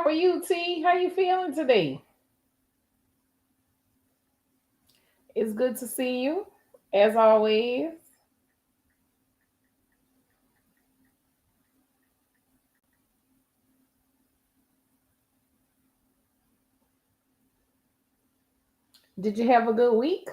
How are you, T? How you feeling today? It's good to see you, as always. Did you have a good week?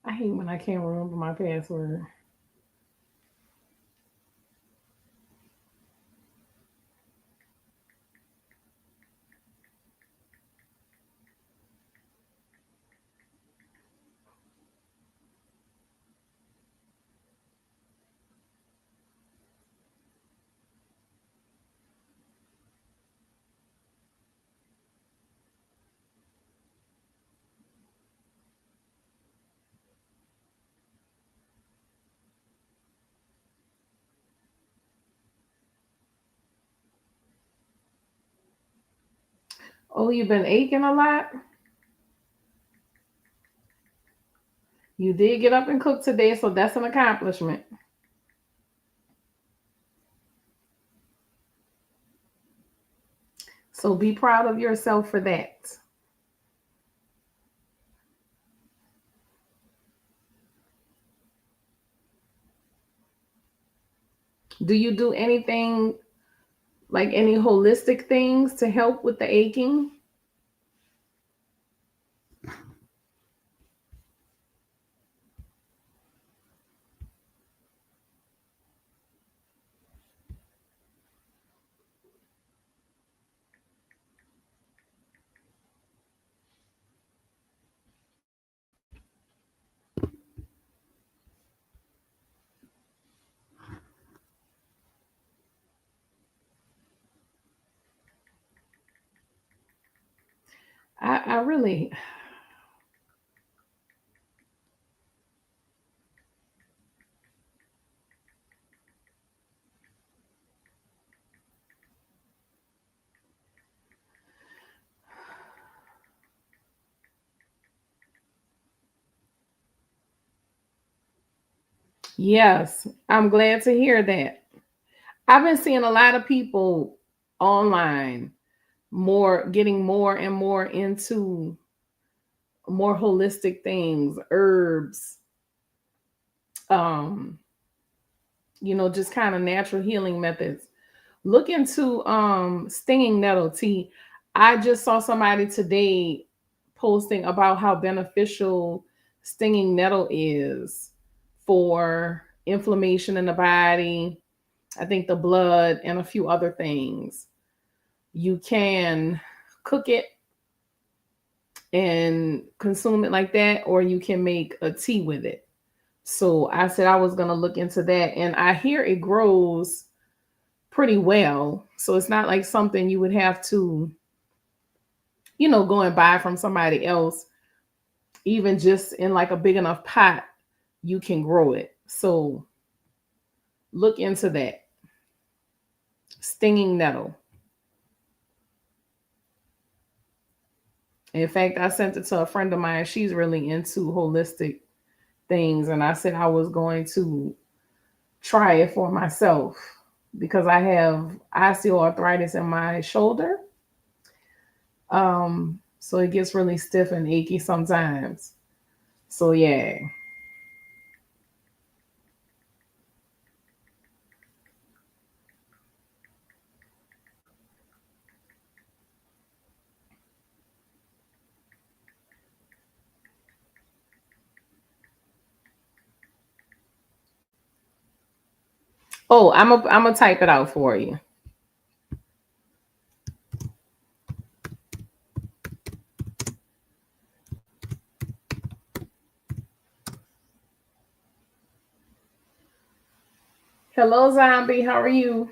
I hate when I can't remember my password. Oh, you've been aching a lot? You did get up and cook today, so that's an accomplishment. So be proud of yourself for that. Do you do anything like any holistic things to help with the aching? I really, yes, I'm glad to hear that. I've been seeing a lot of people online more getting more and more into more holistic things, herbs, um, just kind of natural healing methods. Look into stinging nettle tea. I just saw somebody today posting about how beneficial stinging nettle is for inflammation in the body, I think the blood, and a few other things. You can cook it and consume it like that, or you can make a tea with it. So I said I was going to look into that. And I hear it grows pretty well. So it's not like something you would have to, go and buy from somebody else. Even just in like a big enough pot, you can grow it. So look into that. Stinging nettle. In fact, I sent it to a friend of mine. She's really into holistic things. And I said I was going to try it for myself because I have osteoarthritis in my shoulder. So it gets really stiff and achy sometimes. So yeah. Oh, I'm gonna type it out for you. Hello, zombie. How are you?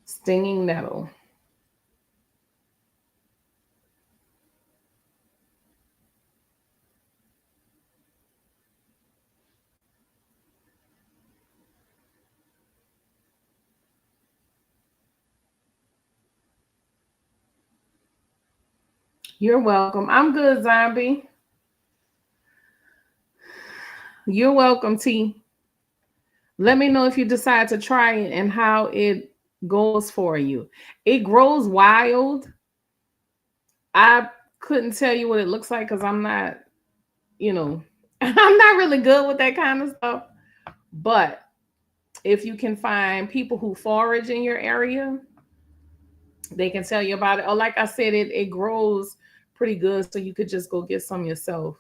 Stinging nettle. You're welcome. I'm good, Zombie. You're welcome, T. Let me know if you decide to try it and how it goes for you. It grows wild. I couldn't tell you what it looks like because I'm not, you know, I'm not really good with that kind of stuff. But if you can find people who forage in your area, they can tell you about it. Or like I said, it grows pretty good, so you could just go get some yourself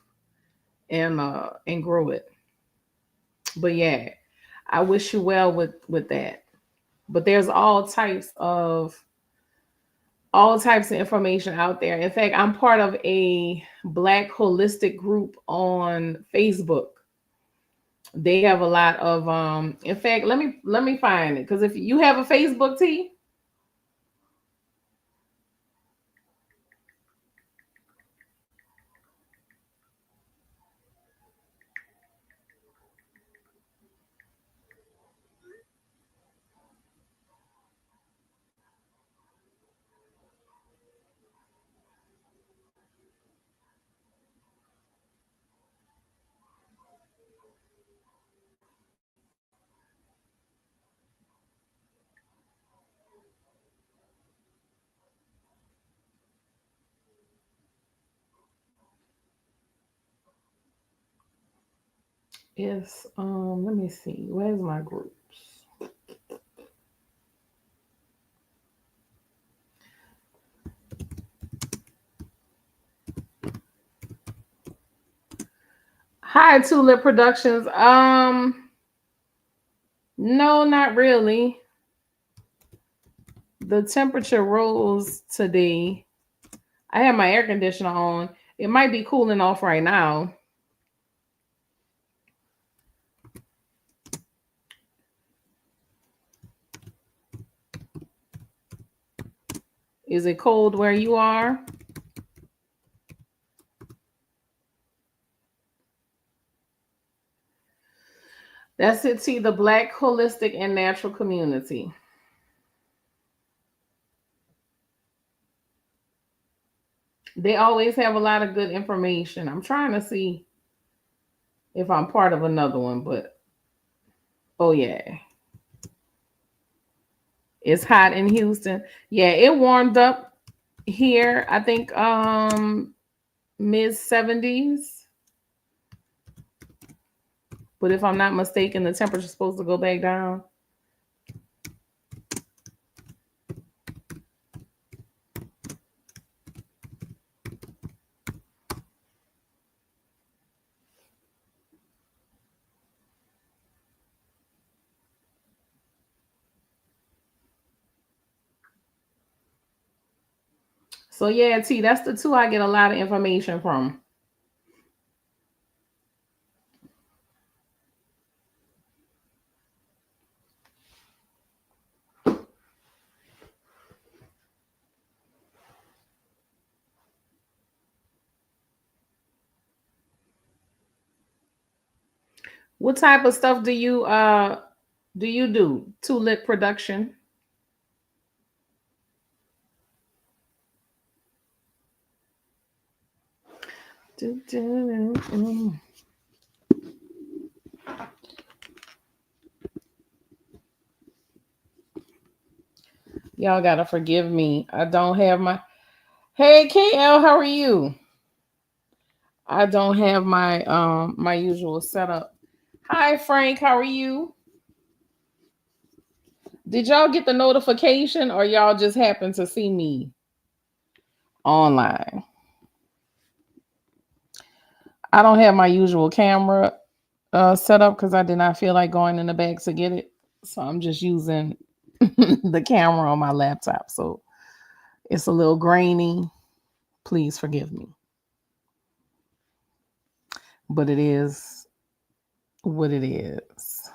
and grow it. But yeah, I wish you well with that. But there's all types of information out there. In fact, I'm part of a Black holistic group on Facebook. They have a lot of in fact, let me find it, because if you have a Facebook, T. Is let me see, where's my groups? Hi, Tulip Productions. No, not really. The temperature rose today. I have my air conditioner on. It might be cooling off right now. Is it cold where you are? That's it, see, the Black holistic and natural community. They always have a lot of good information. I'm trying to see if I'm part of another one, but oh yeah. It's hot in Houston. Yeah, it warmed up here. I think mid 70s. But if I'm not mistaken, the temperature's supposed to go back down. So yeah, T, that's the two I get a lot of information from. What type of stuff do? Tulip production. Y'all gotta forgive me. I don't have my Hey KL, how are you? I don't have my usual setup. Hi Frank, how are you? Did y'all get the notification or y'all just happen to see me online? I don't have my usual camera set up because I did not feel like going in the back to get it. So I'm just using the camera on my laptop. So it's a little grainy. Please forgive me. But it is what it is.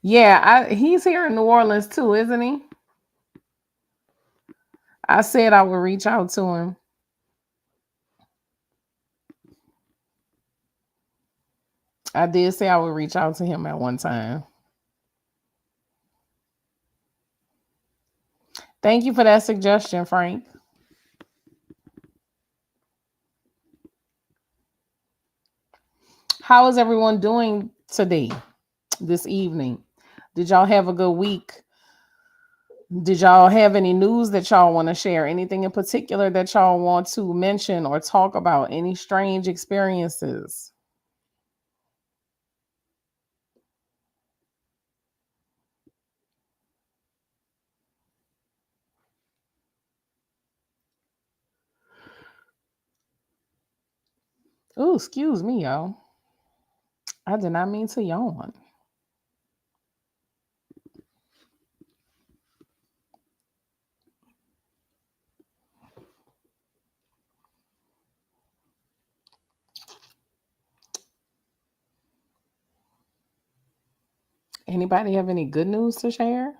Yeah, he's here in New Orleans too, isn't he? I said I would reach out to him. I did say I would reach out to him at one time. Thank you for that suggestion, Frank. How is everyone doing today, this evening? Did y'all have a good week? Did y'all have any news that y'all want to share? Anything in particular that y'all want to mention or talk about? Any strange experiences? Oh, excuse me, y'all. I did not mean to yawn. Anybody have any good news to share?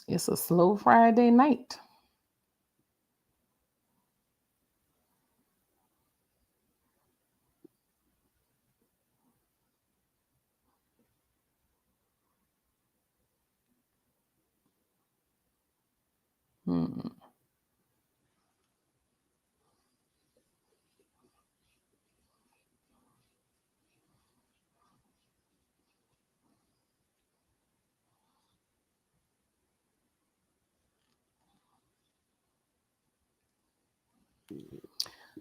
It's a slow Friday night. Hmm.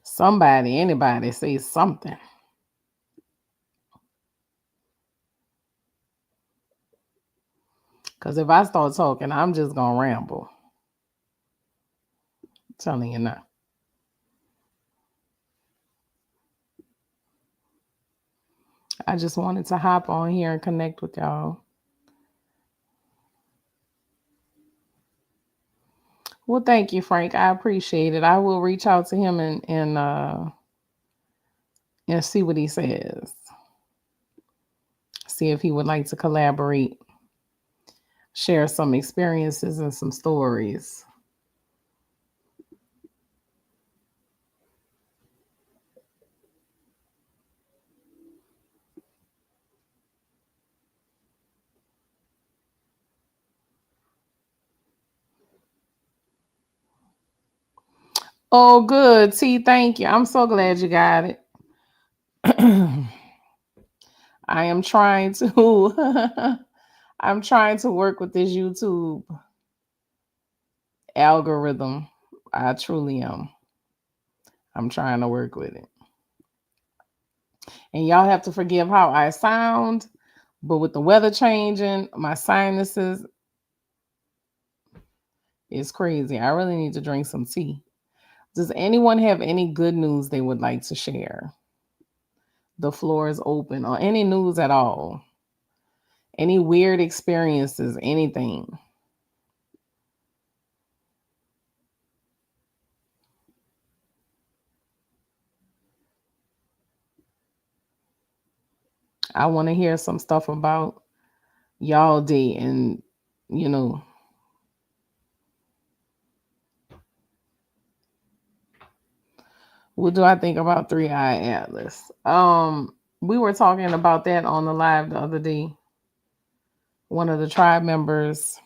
Somebody, anybody say something. Because if I start talking, I'm just going to ramble. I'm telling you now. I just wanted to hop on here and connect with y'all. Well, thank you, Frank. I appreciate it. I will reach out to him and see what he says. See if he would like to collaborate, share some experiences and some stories. Oh, good. T, thank you. I'm so glad you got it. I am trying to I'm trying to work with this YouTube algorithm. I truly am. I'm trying to work with it. And y'all have to forgive how I sound, but with the weather changing, my sinuses is crazy. I really need to drink some tea. Does anyone have any good news they would like to share? The floor is open, or any news at all. Any weird experiences, anything. I want to hear some stuff about y'all day and you know, what do I think about Three Eye Atlas? We were talking about that on the live the other day. One of the tribe members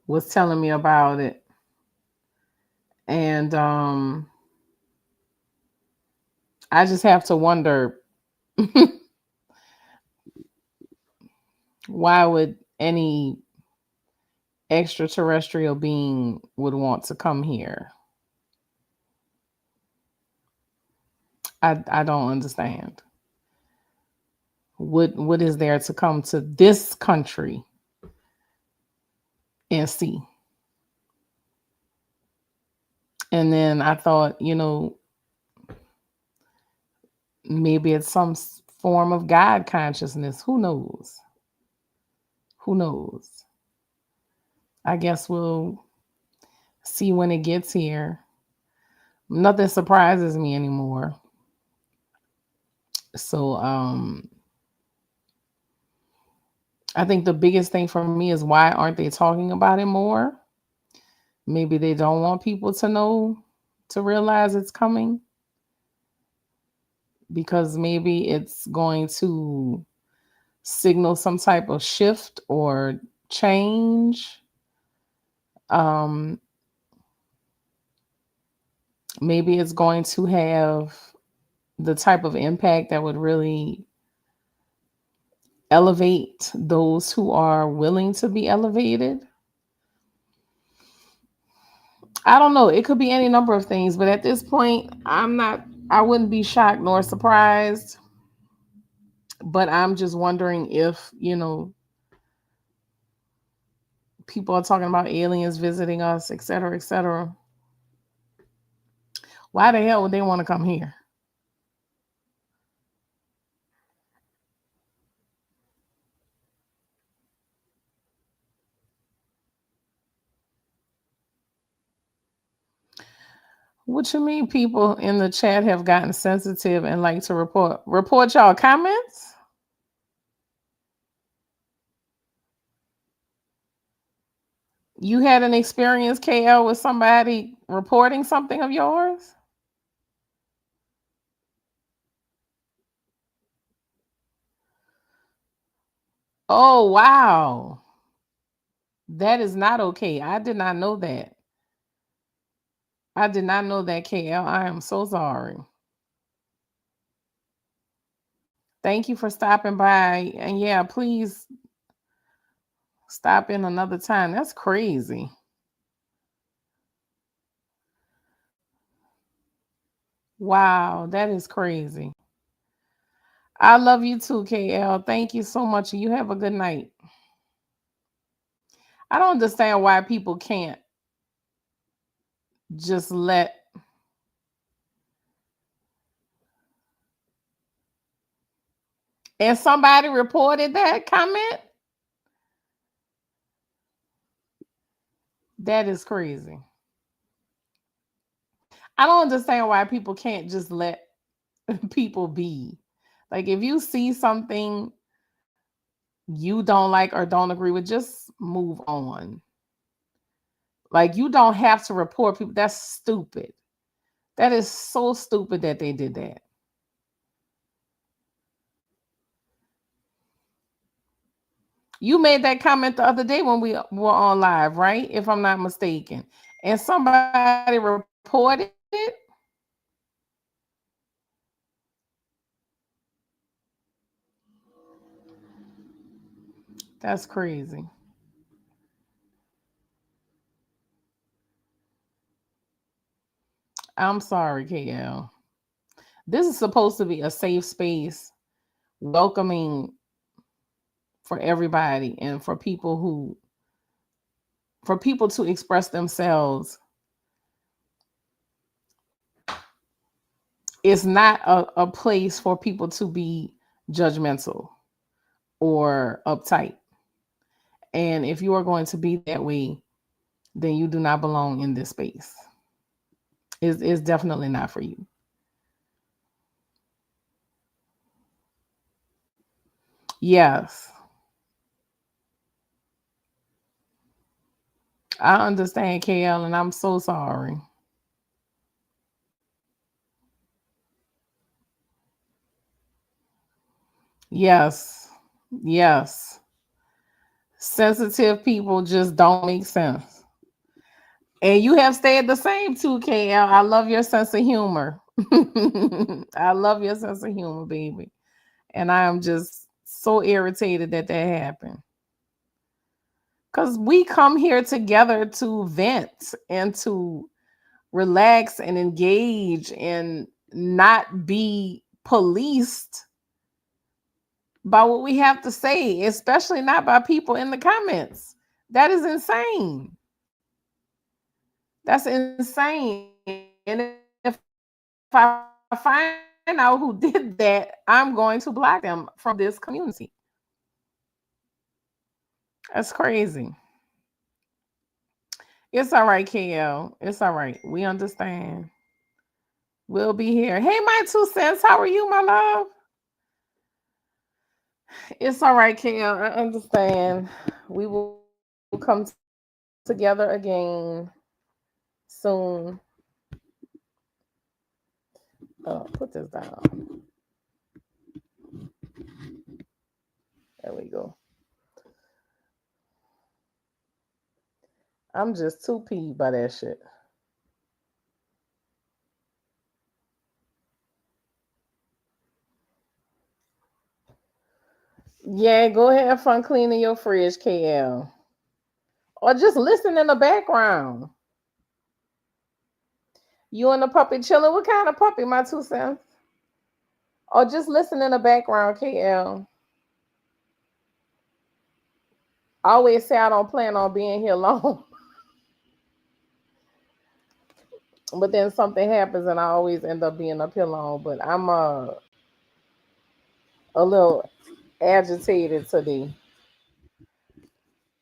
was telling me about it. And I just have to wonder why would any extraterrestrial being would want to come here. I don't understand. What is there to come to this country and see? And then I thought, maybe it's some form of God consciousness. Who knows? Who knows? I guess we'll see when it gets here. Nothing surprises me anymore. So I think the biggest thing for me is why aren't they talking about it more? Maybe they don't want people to know, to realize it's coming. because maybe it's going to signal some type of shift or change. Um, maybe it's going to have the type of impact that would really elevate those who are willing to be elevated. I don't know. It could be any number of things, but at this point, I wouldn't be shocked nor surprised. But I'm just wondering if, people are talking about aliens visiting us, et cetera, et cetera. Why the hell would they want to come here? What you mean people in the chat have gotten sensitive and like to report y'all comments? You had an experience, KL, with somebody reporting something of yours? Oh, wow. That is not okay. I did not know that. I did not know that, KL. I am so sorry. Thank you for stopping by. And yeah, please stop in another time. That's crazy. Wow, that is crazy. I love you too, KL. Thank you so much. You have a good night. I don't understand why people can't just let. And somebody reported that comment? That is crazy. I don't understand why people can't just let people be. Like, if you see something you don't like or don't agree with, just move on. Like, you don't have to report people. That's stupid. That is so stupid that they did that. You made that comment the other day when we were on live, right? If I'm not mistaken. And somebody reported it. That's crazy. I'm sorry, KL. This is supposed to be a safe space, welcoming for everybody and for people to express themselves. It's not a place for people to be judgmental or uptight. And if you are going to be that way, then you do not belong in this space. It's definitely not for you. Yes, I understand, KL, and I'm so sorry. Yes, yes. Sensitive people just don't make sense. And you have stayed the same too, KL. I love your sense of humor. I love your sense of humor, baby. And I am just so irritated that that happened. Because we come here together to vent and to relax and engage and not be policed by what we have to say, especially not by people in the comments. That is insane. That's insane. And if I find out who did that, I'm going to block them from this community. That's crazy. It's all right, KL. It's all right. We understand. We'll be here. Hey, my 2 cents. How are you, my love? It's all right, KL. I understand. We will come together again soon. Put this down. There we go. I'm just too peeved by that shit. Yeah, go ahead, have fun cleaning your fridge, KL. Or just listen in the background. You and the puppy chilling. What kind of puppy, my 2 cents? Or just listen in the background, KL. I always say I don't plan on being here long. But then something happens and I always end up being up here long. But I'm a little agitated today.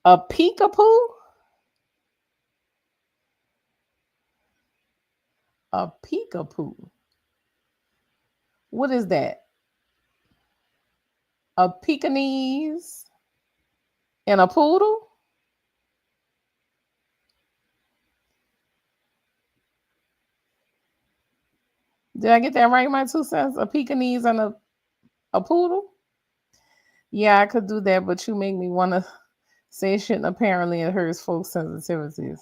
A peekapoo? A peekapoo. What is that? A Pekingese and a poodle? Did I get that right, my 2 cents? A Pekingese and a poodle? Yeah, I could do that, but you make me want to say shit and apparently it hurts folks' sensitivities.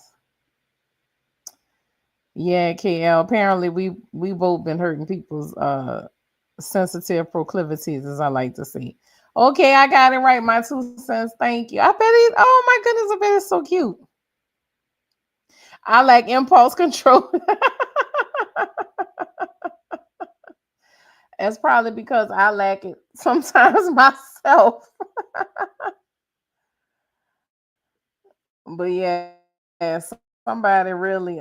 Yeah, KL. Apparently we both been hurting people's sensitive proclivities, as I like to say. Okay, I got it right, my 2 cents. Thank you. I bet he, oh my goodness, I bet it's so cute. I like impulse control. That's probably because I lack it sometimes myself. But yeah, somebody really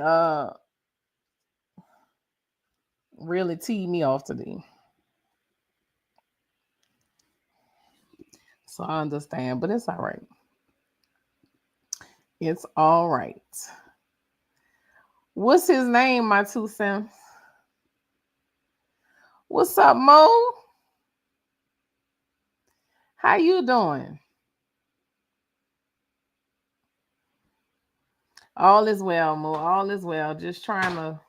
teed me off today. So I understand, but it's all right. It's all right. What's his name, my 2 cents? What's up, Mo? How you doing? All is well, Mo. All is well. Just trying to,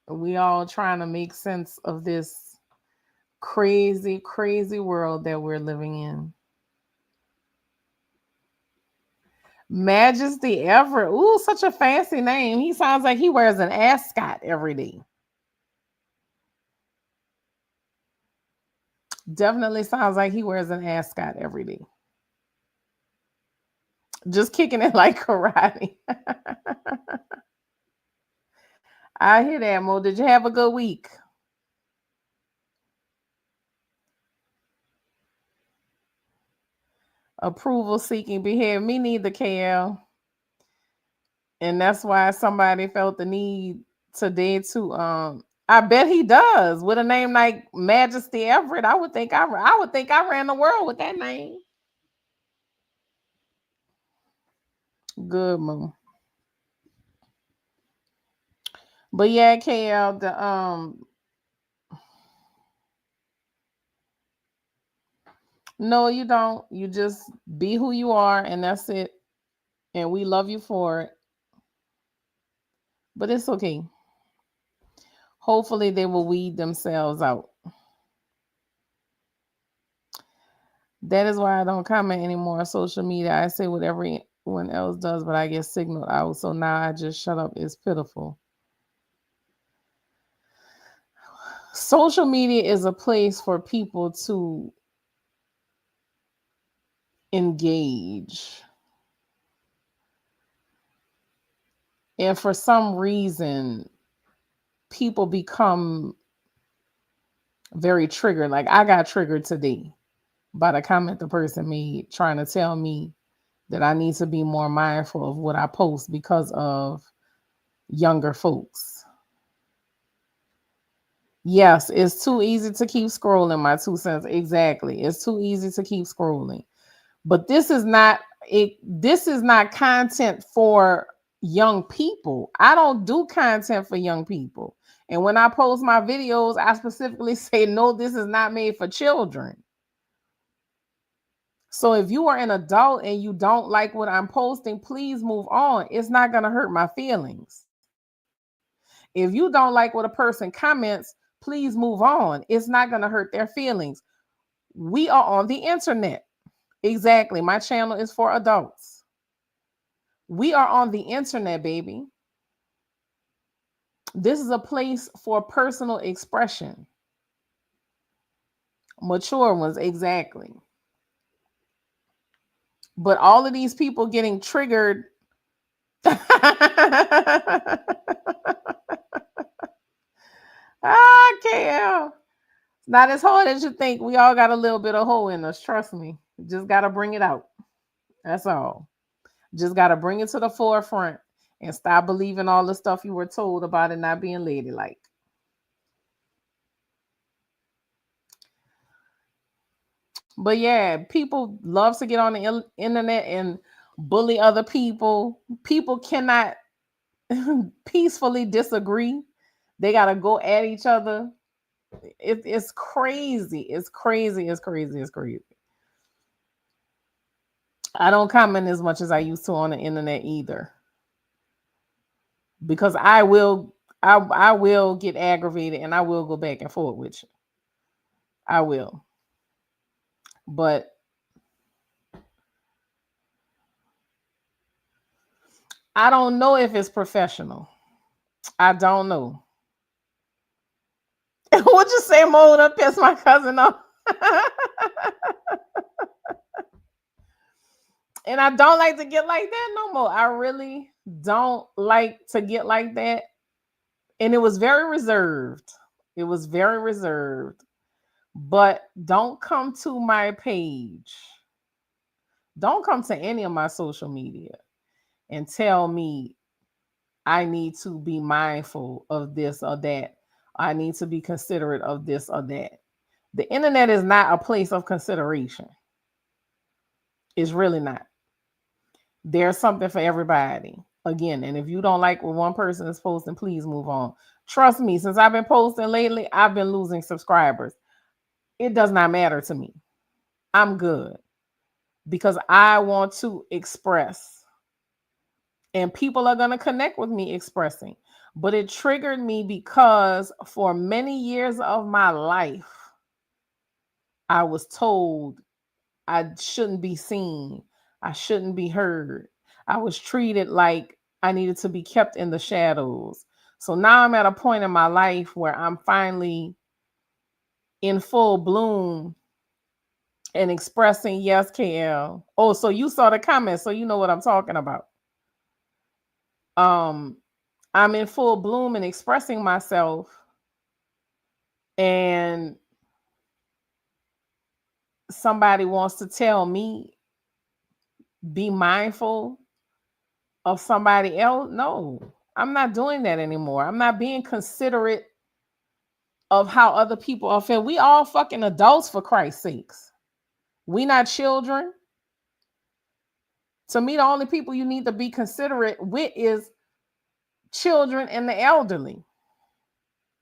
we all trying to make sense of this crazy, crazy world that we're living in. Majesty Everett. Ooh, such a fancy name. He sounds like he wears an ascot every day. Definitely sounds like he wears an ascot every day. Just kicking it like karate. I hear that, Mo. Did you have a good week? Approval seeking behavior. Me neither, KL. And that's why somebody felt the need today to I bet he does. With a name like Majesty Everett, I would think I ran the world with that name. Good, Mo. But yeah, KL, the no, you don't. You just be who you are, and that's it. And we love you for it. But it's okay. Hopefully, they will weed themselves out. That is why I don't comment anymore on social media. I say what everyone else does, but I get signaled out. So now I just shut up. It's pitiful. Social media is a place for people to engage. And for some reason, people become very triggered. Like I got triggered today by the comment the person made trying to tell me that I need to be more mindful of what I post because of younger folks. Yes, it's too easy to keep scrolling, my 2 cents. Exactly. It's too easy to keep scrolling. But this is not content for young people. I don't do content for young people. And when I post my videos, I specifically say no, this is not made for children. So if you are an adult and you don't like what I'm posting, please move on. It's not going to hurt my feelings. If you don't like what a person comments, please move on. It's not going to hurt their feelings. We are on the internet. Exactly. My channel is for adults. We are on the internet, baby. This is a place for personal expression. Mature ones, exactly. But all of these people getting triggered. KL. Not as hard as you think. We all got a little bit of hole in us. Trust me. Just got to bring it out. That's all. Just got to bring it to the forefront and stop believing all the stuff you were told about it not being ladylike. But yeah, people love to get on the internet and bully other people. People cannot peacefully disagree. They got to go at each other. It's crazy. It's crazy. It's crazy. It's crazy. I don't comment as much as I used to on the internet either. Because I will get aggravated and I will go back and forth with you. I will. But I don't know if it's professional. I don't know. What you say, Mo? That piss my cousin off. And I don't like to get like that no more. I really don't like to get like that. And it was very reserved. It was very reserved. But don't come to my page. Don't come to any of my social media and tell me I need to be mindful of this or that. I need to be considerate of this or that. The internet is not a place of consideration. It's really not. There's something for everybody. Again, and if you don't like what one person is posting, please move on. Trust me, since I've been posting lately, I've been losing subscribers. It does not matter to me. I'm good because I want to express. And people are going to connect with me expressing. But it triggered me because for many years of my life, I was told I shouldn't be seen. I shouldn't be heard. I was treated like I needed to be kept in the shadows. So now I'm at a point in my life where I'm finally in full bloom and expressing, yes, KL. Oh, so you saw the comments, so you know what I'm talking about. I'm in full bloom and expressing myself, and somebody wants to tell me be mindful of somebody else. No, I'm not doing that anymore. I'm not being considerate of how other people are feeling. We all fucking adults, for Christ's sakes. We not children. To me, the only people you need to be considerate with is children and the elderly.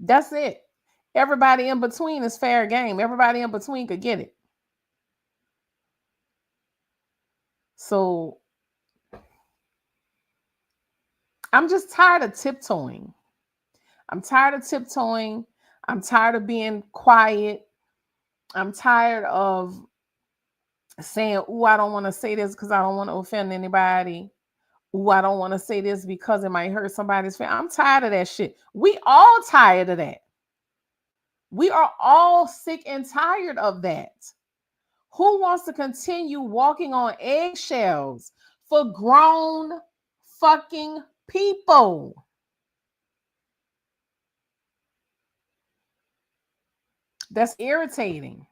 That's it. Everybody in between is fair game. Everybody in between could get it. So I'm just tired of tiptoeing. I'm tired of tiptoeing. I'm tired of being quiet. I'm tired of saying, "Ooh, I don't want to say this because I don't want to offend anybody. Ooh, I don't want to say this because it might hurt somebody's feelings." I'm tired of that shit. We all tired of that. We are all sick and tired of that. Who wants to continue walking on eggshells for grown fucking people? That's irritating.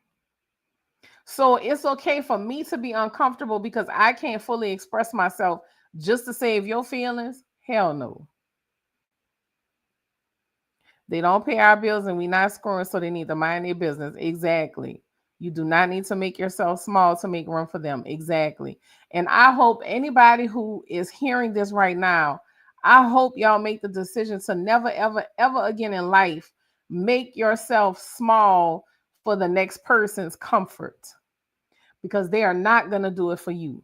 So it's okay for me to be uncomfortable because I can't fully express myself just to save your feelings? Hell no. They don't pay our bills and we not screwing, so they need to mind their business. Exactly. You do not need to make yourself small to make room for them. Exactly. And I hope anybody who is hearing this right now, I hope y'all make the decision to never, ever, ever again in life make yourself small for the next person's comfort, because they are not going to do it for you.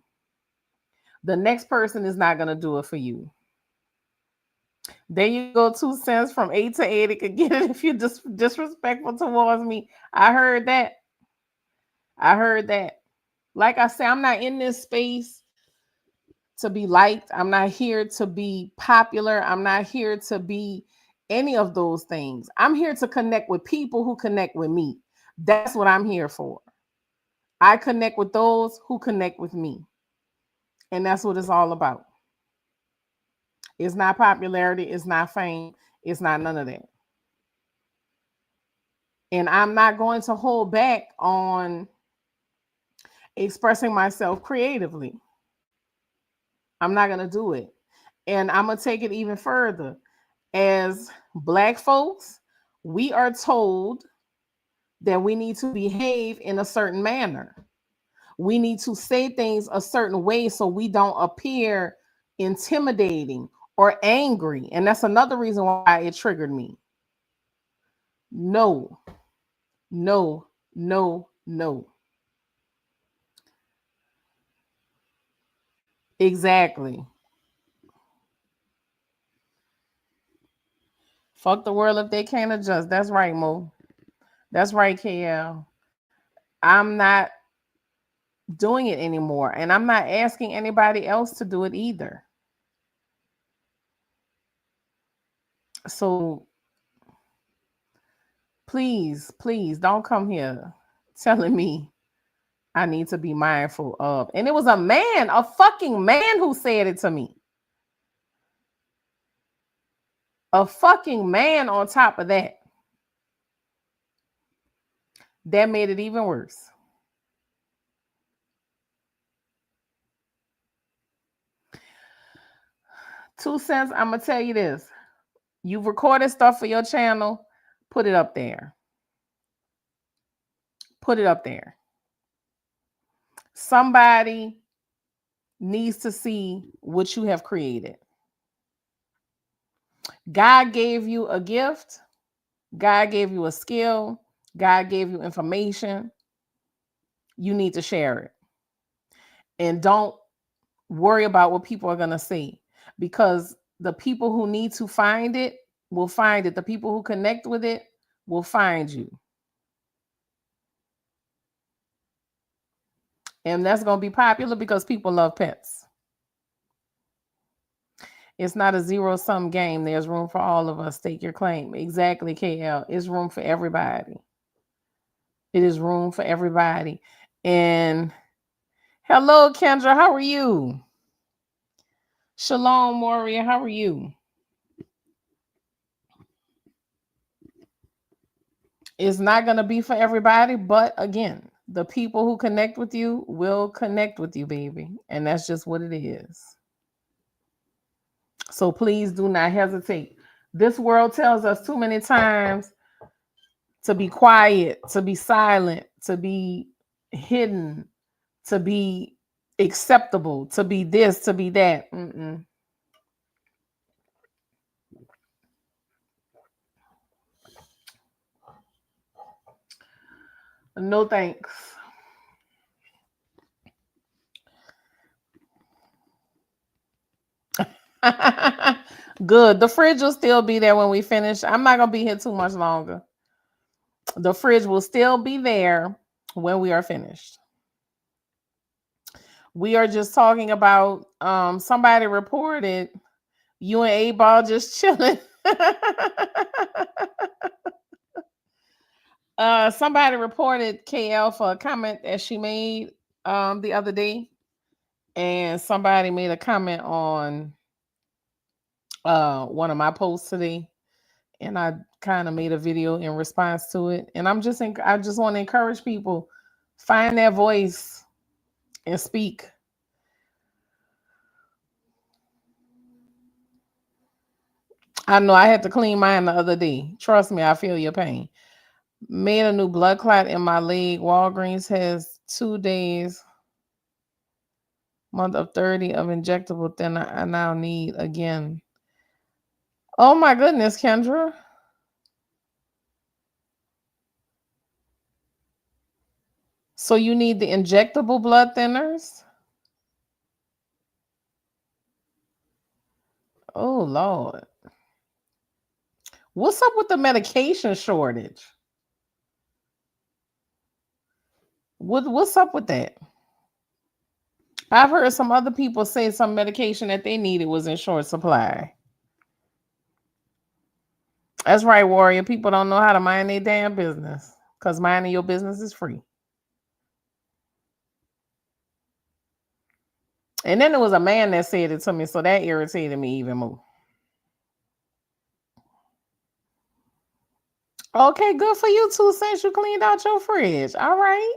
The next person is not going to do it for you. There you go, 2 cents from 8 to 8. It could get it if you're disrespectful towards me. I heard that. I heard that. Like I said, I'm not in this space to be liked. I'm not here to be popular. I'm not here to be any of those things. I'm here to connect with people who connect with me. That's what I'm here for. I connect with those who connect with me. And that's what it's all about. It's not popularity, it's not fame, it's not none of that. And I'm not going to hold back on expressing myself creatively. I'm not going to do it. And I'm going to take it even further. As Black folks, we are told that we need to behave in a certain manner. We need to say things a certain way so we don't appear intimidating or angry. And that's another reason why it triggered me. No, no, no, no. Exactly. Fuck the world if they can't adjust. That's right, Mo. That's right, KL. I'm not doing it anymore. And I'm not asking anybody else to do it either. So please, please don't come here telling me I need to be mindful of. And it was a man, a fucking man who said it to me. A fucking man on top of that. That made it even worse. 2 cents, I'm going to tell you this. You've recorded stuff for your channel, put it up there. Put it up there. Somebody needs to see what you have created. God gave you a gift. God gave you a skill. God gave you information. You need to share it. And don't worry about what people are going to say, because the people who need to find it will find it. The people who connect with it will find you. And that's going to be popular because people love pets. It's not a zero-sum game. There's room for all of us. Stake your claim. Exactly, KL. It's room for everybody. It is room for everybody. And hello, Kendra. How are you? Shalom, Warrior. How are you? It's not going to be for everybody, but again, the people who connect with you will connect with you, baby. And that's just what it is. So please do not hesitate. This world tells us too many times to be quiet, to be silent, to be hidden, to be acceptable, to be this, to be that. No thanks. Good. The fridge will still be there when we finish. I'm not going to be here too much longer. The fridge will still be there when we are finished. We are just talking about somebody reported you and A-Ball just chilling. Somebody reported KL for a comment that she made the other day, and somebody made a comment on one of my posts today, and I kind of made a video in response to it. And I just want to encourage people, find their voice and speak. I know I had to clean mine the other day. Trust me, I feel your pain. Made a new blood clot in my leg. Walgreens has 2 days, month of 30 of injectable thinner I now need again. Oh my goodness, Kendra. So you need the injectable blood thinners? Oh Lord. What's up with the medication shortage? What's up with that? I've heard some other people say some medication that they needed was in short supply. That's right, Warrior. People don't know how to mind their damn business because minding your business is free. And then there was a man that said it to me, so that irritated me even more. Okay, good for you too, since you cleaned out your fridge. All right.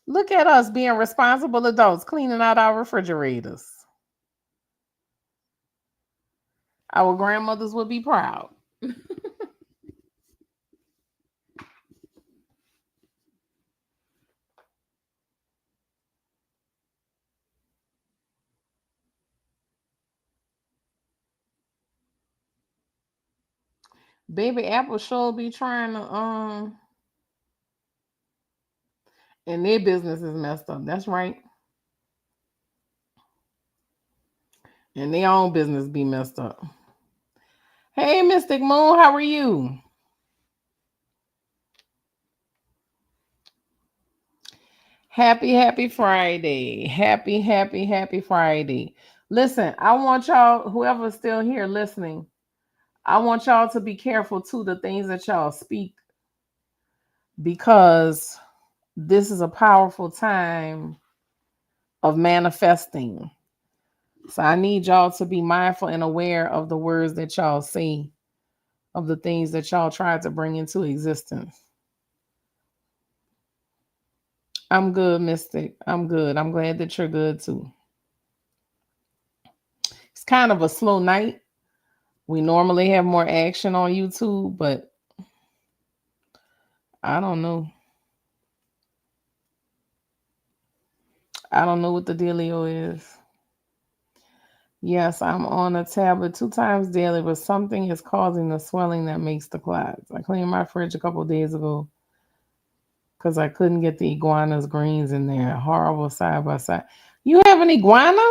Look at us being responsible adults cleaning out our refrigerators. Our grandmothers would be proud. Baby Apple sure be trying to and their business is messed up. That's right. And their own business be messed up. Hey, Mystic Moon, how are you? Happy Friday. Happy Friday. Listen, I want y'all, whoever's still here listening, I want y'all to be careful too, the things that y'all speak, because this is a powerful time of manifesting. So I need y'all to be mindful and aware of the words that y'all say, of the things that y'all try to bring into existence. I'm good, Mystic. I'm good. I'm glad that you're good too. It's kind of a slow night. We normally have more action on YouTube, but I don't know. I don't know what the dealio is. Yes, I'm on a tablet 2 times daily, but something is causing the swelling that makes the clots. I cleaned my fridge a couple of days ago because I couldn't get the iguana's greens in there. Horrible side by side. You have an iguana?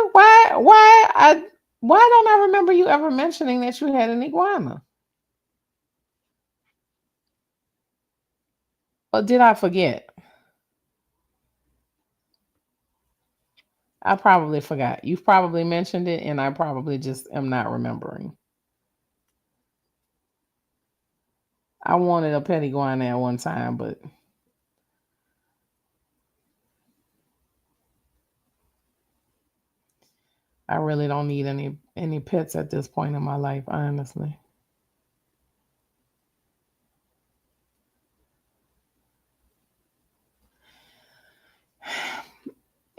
Why don't I remember you ever mentioning that you had an iguana? Or did I forget? I probably forgot. You've probably mentioned it, and I probably just am not remembering. I wanted a pet iguana at one time, but I really don't need any pets at this point in my life, honestly.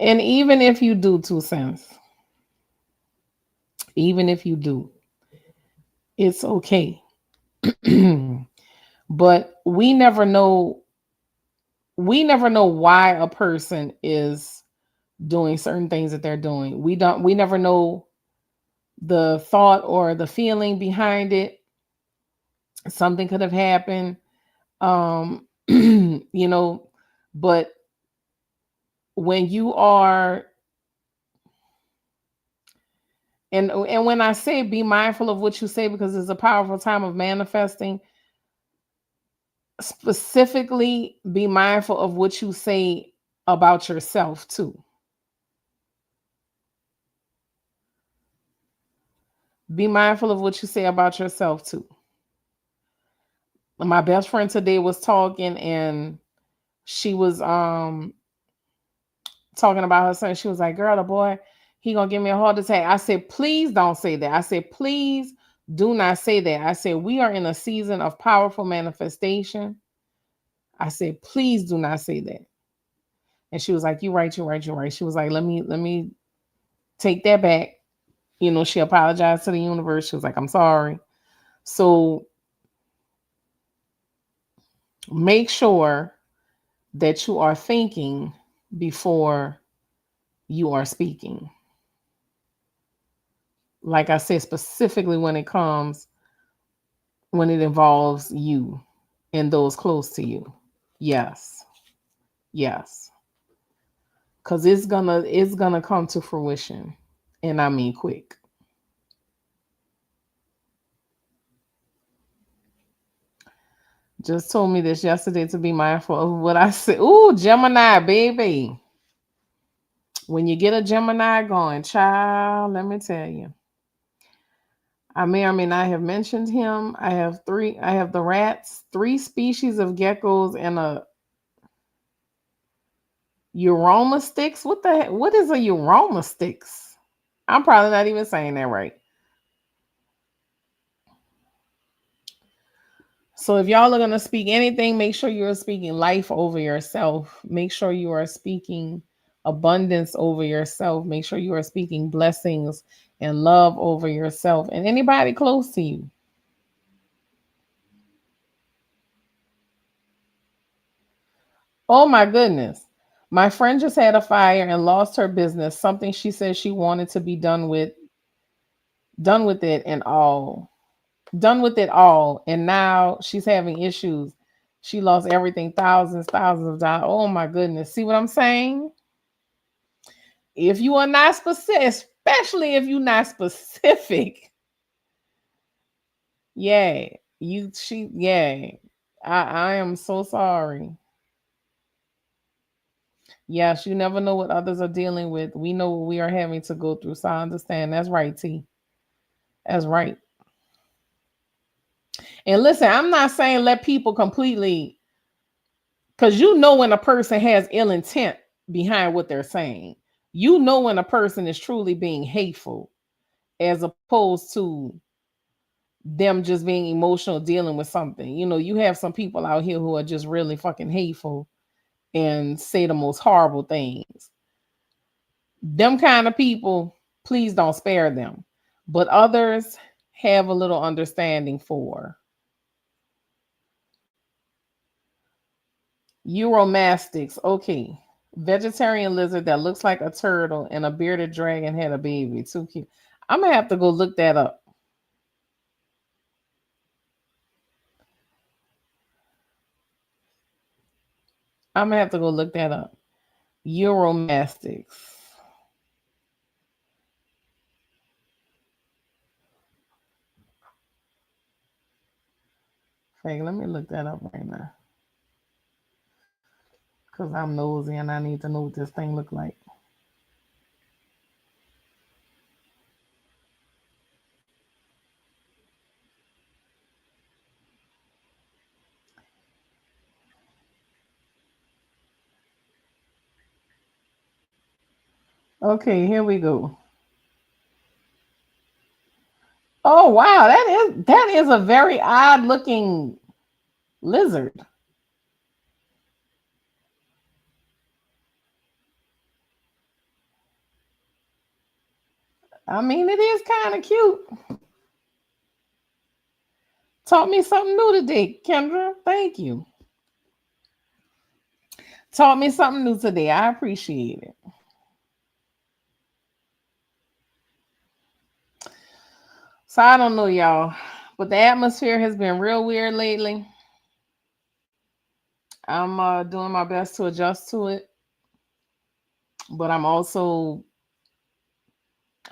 And even if you do, 2 cents, even if you do, it's okay. But we never know why a person is doing certain things that they're doing. We never know the thought or the feeling behind it. Something could have happened. You know, but when you are, and when I say be mindful of what you say, because it's a powerful time of manifesting, specifically be mindful of what you say about yourself too. Be mindful of what you say about yourself too. My best friend today was talking, and she was talking about her son. She was like, "Girl, the boy, he gonna give me a heart attack." I said, "Please don't say that." I said, "Please do not say that." I said, "We are in a season of powerful manifestation." I said, "Please do not say that." And she was like, "You're right, you're right, you're right." She was like, "Let me take that back." She apologized to the universe. She was like, "I'm sorry." So make sure that you are thinking before you are speaking. Like I said, specifically when it involves you and those close to you. Yes. Yes. Cause it's gonna come to fruition. And I mean quick. Just told me this yesterday to be mindful of what I said. Ooh, Gemini, baby. When you get a Gemini going, child, let me tell you. I may or may not have mentioned him. I have the rats, three species of geckos, and a Euroma sticks. What the heck? What is a Euroma sticks? I'm probably not even saying that right. So if y'all are gonna speak anything, make sure you are speaking life over yourself. Make sure you are speaking abundance over yourself. Make sure you are speaking blessings and love over yourself and anybody close to you. Oh my goodness. My friend just had a fire and lost her business, something she said she wanted to be done with it and all. Done with it all. And now she's having issues. She lost everything, thousands of dollars. Oh my goodness. See what I'm saying? If you are not specific, especially if you're not specific, yeah, yeah. I am so sorry. Yes, you never know what others are dealing with. We know what we are having to go through. So I understand. That's right, T. That's right. And listen, I'm not saying let people completely, because you know when a person has ill intent behind what they're saying. You know when a person is truly being hateful as opposed to them just being emotional dealing with something. You know, you have some people out here who are just really fucking hateful and say the most horrible things. Them kind of people, please don't spare them. But others have a little understanding for. Euromastics. Okay. Vegetarian lizard that looks like a turtle and a bearded dragon had a baby. Too cute. I'm gonna have to go look that up. I'm gonna have to go look that up. Euromastics. Okay, let me look that up right now. Because I'm nosy and I need to know what this thing look like. Okay, here we go. Oh wow, that is a very odd looking lizard. I mean, it is kind of cute. Taught me something new today, Kendra. Thank you. Taught me something new today. I appreciate it. So I don't know, y'all, but the atmosphere has been real weird lately. I'm doing my best to adjust to it, but I'm also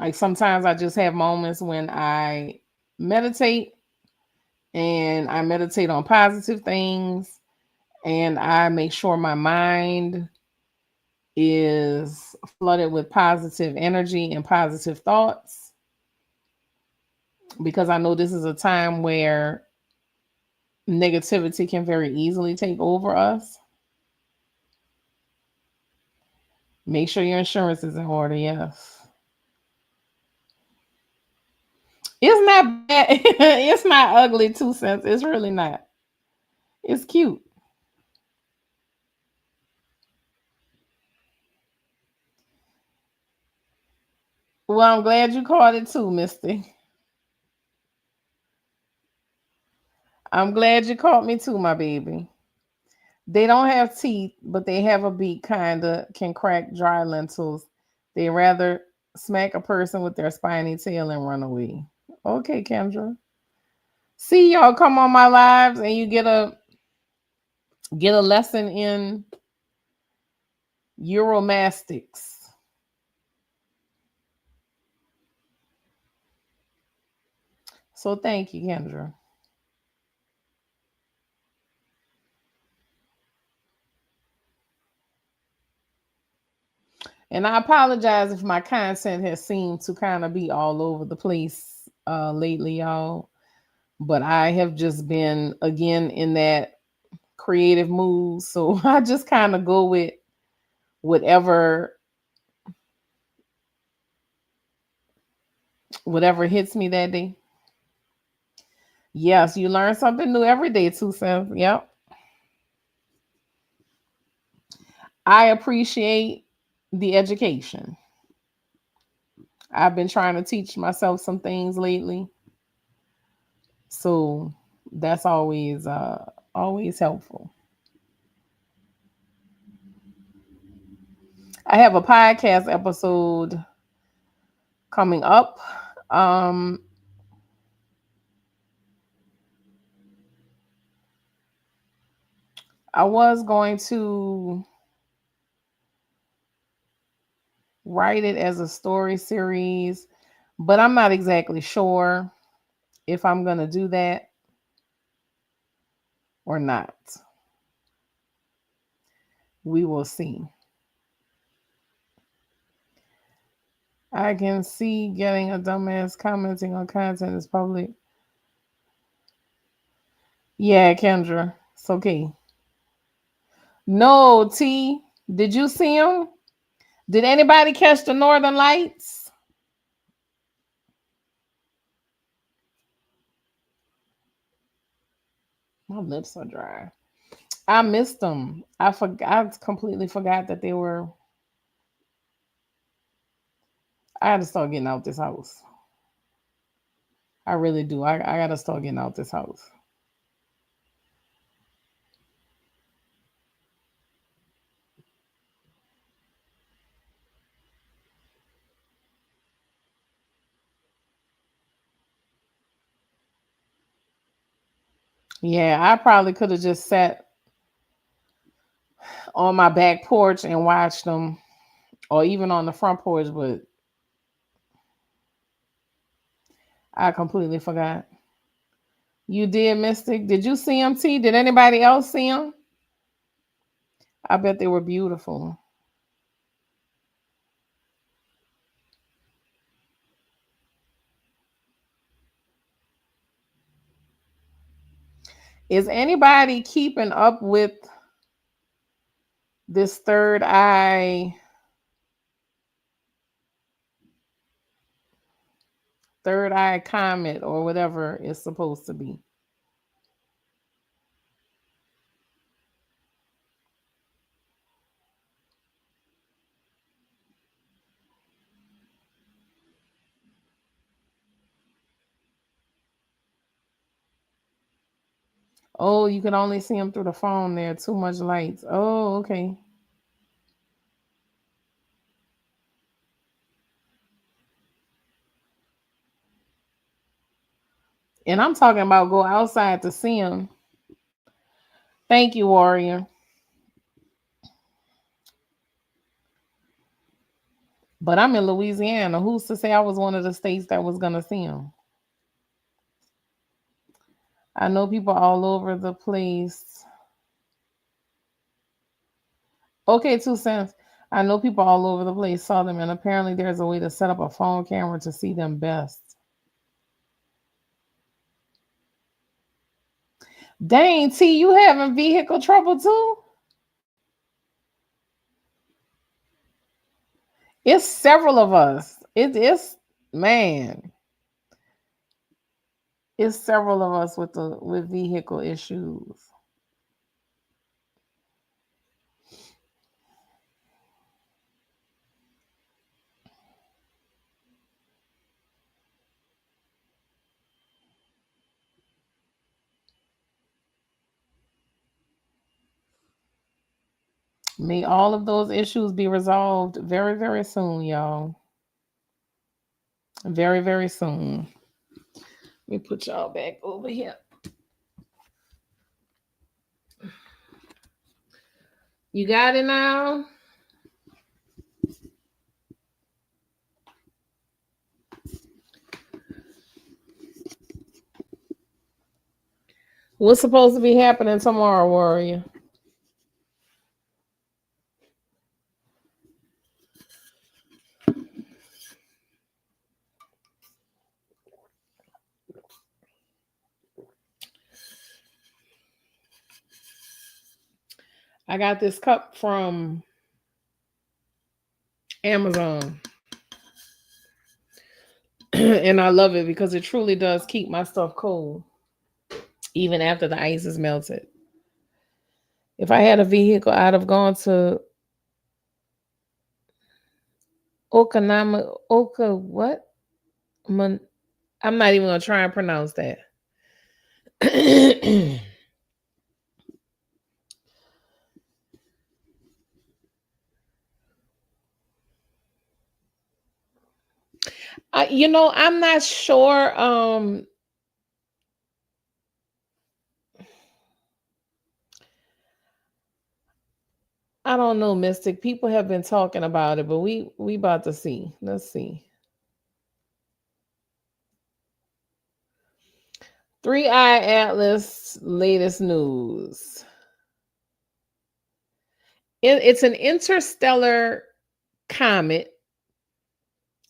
like sometimes I just have moments when I meditate and I meditate on positive things and I make sure my mind is flooded with positive energy and positive thoughts because I know this is a time where negativity can very easily take over us. Make sure your insurance is in order. Yes. It's not bad. It's not ugly, 2 cents. It's really not. It's cute. Well, I'm glad you caught it too, Misty. I'm glad you caught me too, my baby. They don't have teeth, but they have a beak, kinda can crack dry lentils. They rather smack a person with their spiny tail and run away. Okay, Kendra. See y'all come on my lives and you get a lesson in Euromastics. So thank you, Kendra. And I apologize if my content has seemed to kind of be all over the place lately, y'all. But I have just been again in that creative mood. So I just kind of go with whatever whatever hits me that day. Yes, you learn something new every day, Two Cents. Yep. I appreciate the education. I've been trying to teach myself some things lately. So that's always helpful. I have a podcast episode coming up. Um I was going to write it as a story series, but I'm not exactly sure if I'm going to do that or not. We will see. I can see getting a dumbass commenting on content is public. Yeah, Kendra. It's okay. No, T. Did you see him? Did anybody catch the Northern Lights? My lips are dry. I missed them. I completely forgot that they were. I had to start getting out this house. I really do. I gotta start getting out this house. Yeah, I probably could have just sat on my back porch and watched them, or even on the front porch, but I completely forgot. You did, Mystic. Did you see them, T? Did anybody else see them? I bet they were beautiful. Is anybody keeping up with this third eye comet or whatever it's supposed to be? Oh, you can only see them through the phone. There are too much lights. Oh, okay. And I'm talking about go outside to see them. Thank you, Warrior. But I'm in Louisiana. Who's to say I was one of the states that was gonna see them? I know people all over the place. Okay, 2 cents. I know people all over the place saw them, and apparently there's a way to set up a phone camera to see them best. Dang, T, you having vehicle trouble too? It's several of us. It's man, it's several of us with vehicle issues. May all of those issues be resolved very, very soon, y'all. Very, very soon. Let me put y'all back over here. You got it now? What's supposed to be happening tomorrow, Warrior? I got this cup from Amazon and I love it because it truly does keep my stuff cold even after the ice is melted. If I had a vehicle, I'd have gone to Okanama Oka what? Man, I'm not even gonna try and pronounce that. I'm not sure. I don't know, Mystic. People have been talking about it, but we about to see. Let's see. Three Eye Atlas latest news. It's an interstellar comet,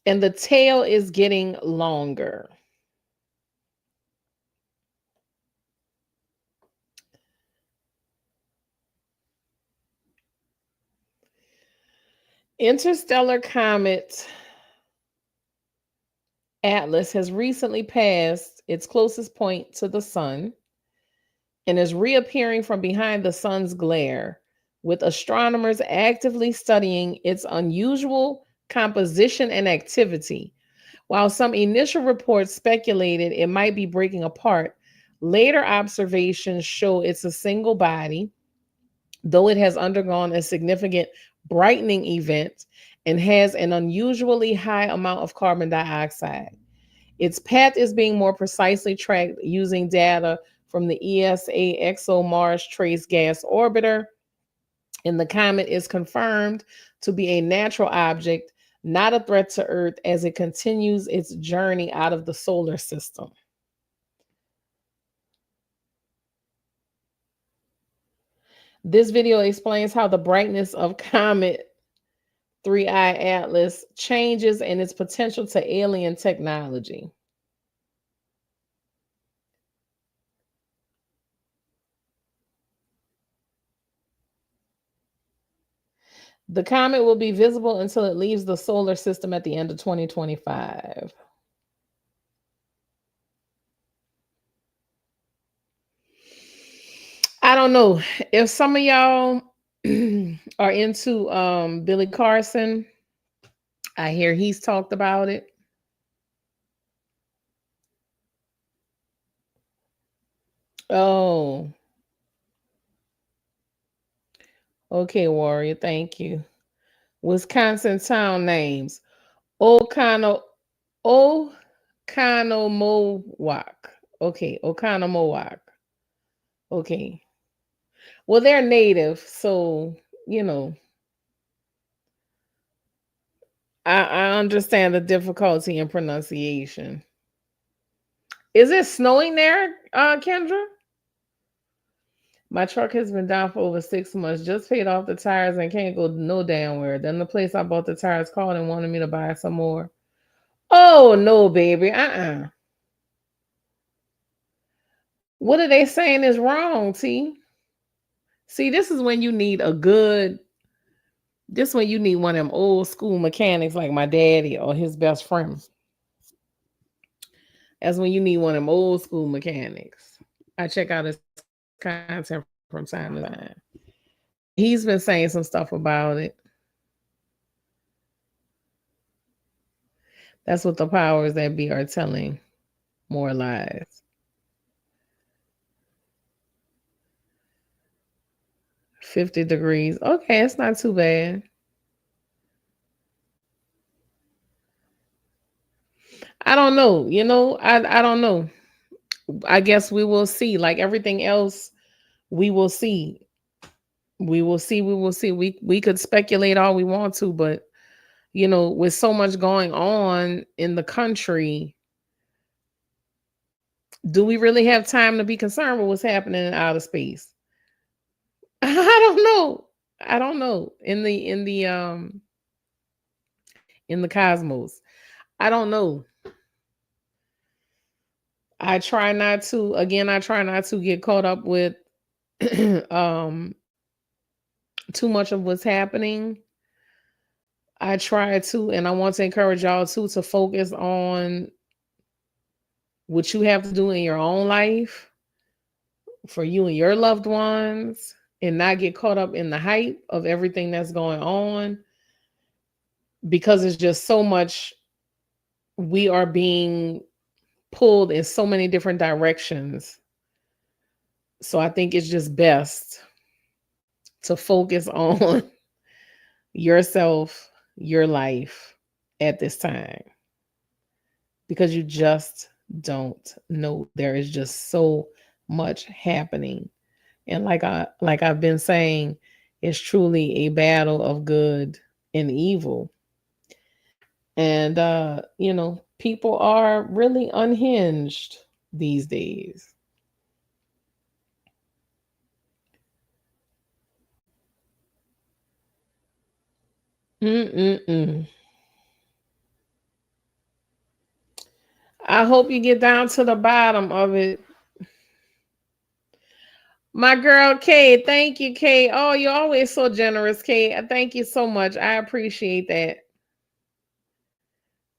and the tail is getting longer. Interstellar comet Atlas has recently passed its closest point to the sun and is reappearing from behind the sun's glare, with astronomers actively studying its unusual composition and activity. While some initial reports speculated it might be breaking apart, later observations show it's a single body, though it has undergone a significant brightening event and has an unusually high amount of carbon dioxide. Its path is being more precisely tracked using data from the ESA ExoMars Trace Gas Orbiter, and the comet is confirmed to be a natural object, not a threat to Earth, as it continues its journey out of the solar system. This video explains how the brightness of Comet 3I Atlas changes and its potential to alien technology. The comet will be visible until it leaves the solar system at the end of 2025. I don't know if some of y'all are into Billy Carson. I hear he's talked about it. Oh, okay, Warrior. Thank you. Wisconsin town names: Okano, Oconomowoc. Okay, Oconomowoc. Okay. Well, they're native, so you know I understand the difficulty in pronunciation. Is it snowing there, Kendra? My truck has been down for over 6 months. Just paid off the tires and can't go no damn where. Then the place I bought the tires called and wanted me to buy some more. Oh no, baby. What are they saying is wrong, T? See, this is when you need a good. This when you need one of them old school mechanics like my daddy or his best friend. That's when you need one of them old school mechanics. I check out his content from time to time. He's been saying some stuff about it. That's what the powers that be are telling more lies. 50 degrees. Okay, it's not too bad. I don't know. I don't know. I guess we will see. Like everything else, we will see. We will see. We will see. We could speculate all we want to, but with so much going on in the country, do we really have time to be concerned with what's happening in outer space? I don't know. I don't know. In the cosmos. I don't know. I try not to get caught up with um too much of what's happening. I try to, and I want to encourage y'all too to focus on what you have to do in your own life for you and your loved ones, and not get caught up in the hype of everything that's going on, because it's just so much. We are being pulled in so many different directions. So I think it's just best to focus on yourself, your life at this time, because you just don't know. There is just so much happening. And like I've been saying, it's truly a battle of good and evil. And people are really unhinged these days. Mm-mm-mm. I hope you get down to the bottom of it. My girl Kay, thank you, Kay. Oh, you're always so generous, Kay. Thank you so much. I appreciate that.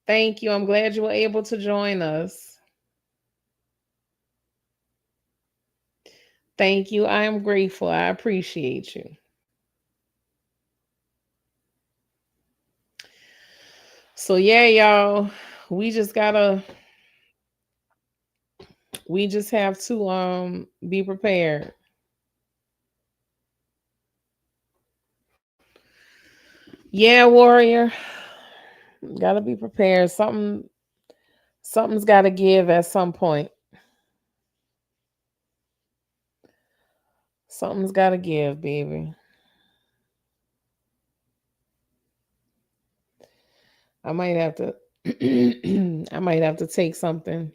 Thank you. I'm glad you were able to join us. Thank you. I am grateful. I appreciate you. So yeah, y'all, we just gotta we just have to be prepared. Yeah, warrior. Gotta be prepared. Something's gotta give at some point. Something's gotta give, baby. I might have to I might have to take something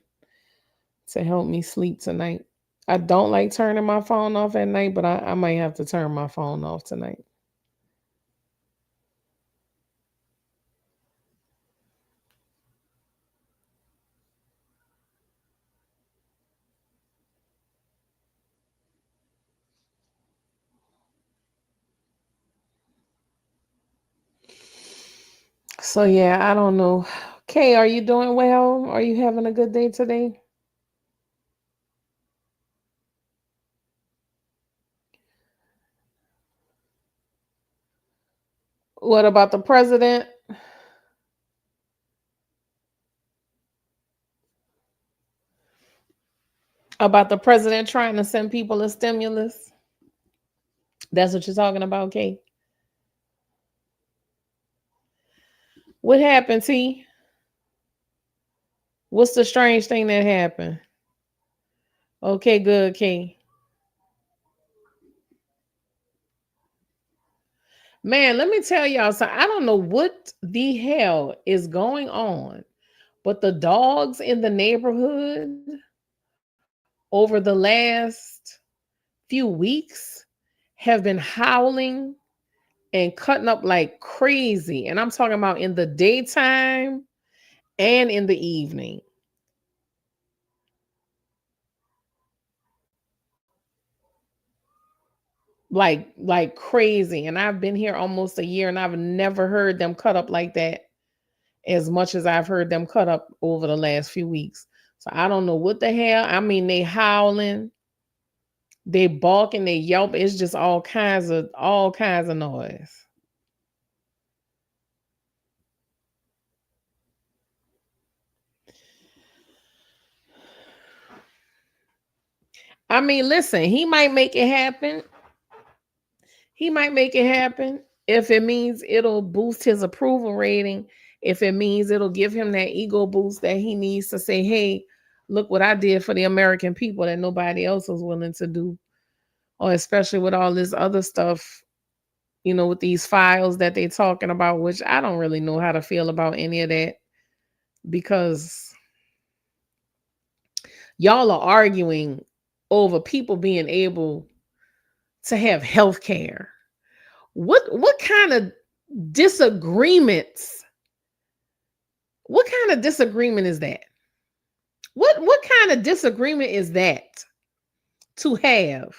to help me sleep tonight. I don't like turning my phone off at night, but I might have to turn my phone off tonight. So yeah, I don't know. Kay, are you doing well? Are you having a good day today? What about the president? About the president trying to send people a stimulus? That's what you're talking about, Kay? What happened, T? What's the strange thing that happened? Okay, good, Kay. Man, let me tell y'all something. I don't know what the hell is going on, but the dogs in the neighborhood over the last few weeks have been howling and cutting up like crazy. And I'm talking about in the daytime and in the evening. Like crazy. And I've been here almost a year and I've never heard them cut up like that as much as I've heard them cut up over the last few weeks. So I don't know what the hell. I mean, they howling, they barking, they yelp. It's just all kinds of noise. I mean, listen, he might make it happen. He might make it happen if it means it'll boost his approval rating, if it means it'll give him that ego boost that he needs to say, hey, look what I did for the American people that nobody else was willing to do. Or especially with all this other stuff, with these files that they're talking about, which I don't really know how to feel about any of that, because y'all are arguing over people being able to have health care. What kind of disagreements? What kind of disagreement is that? What kind of disagreement is that to have?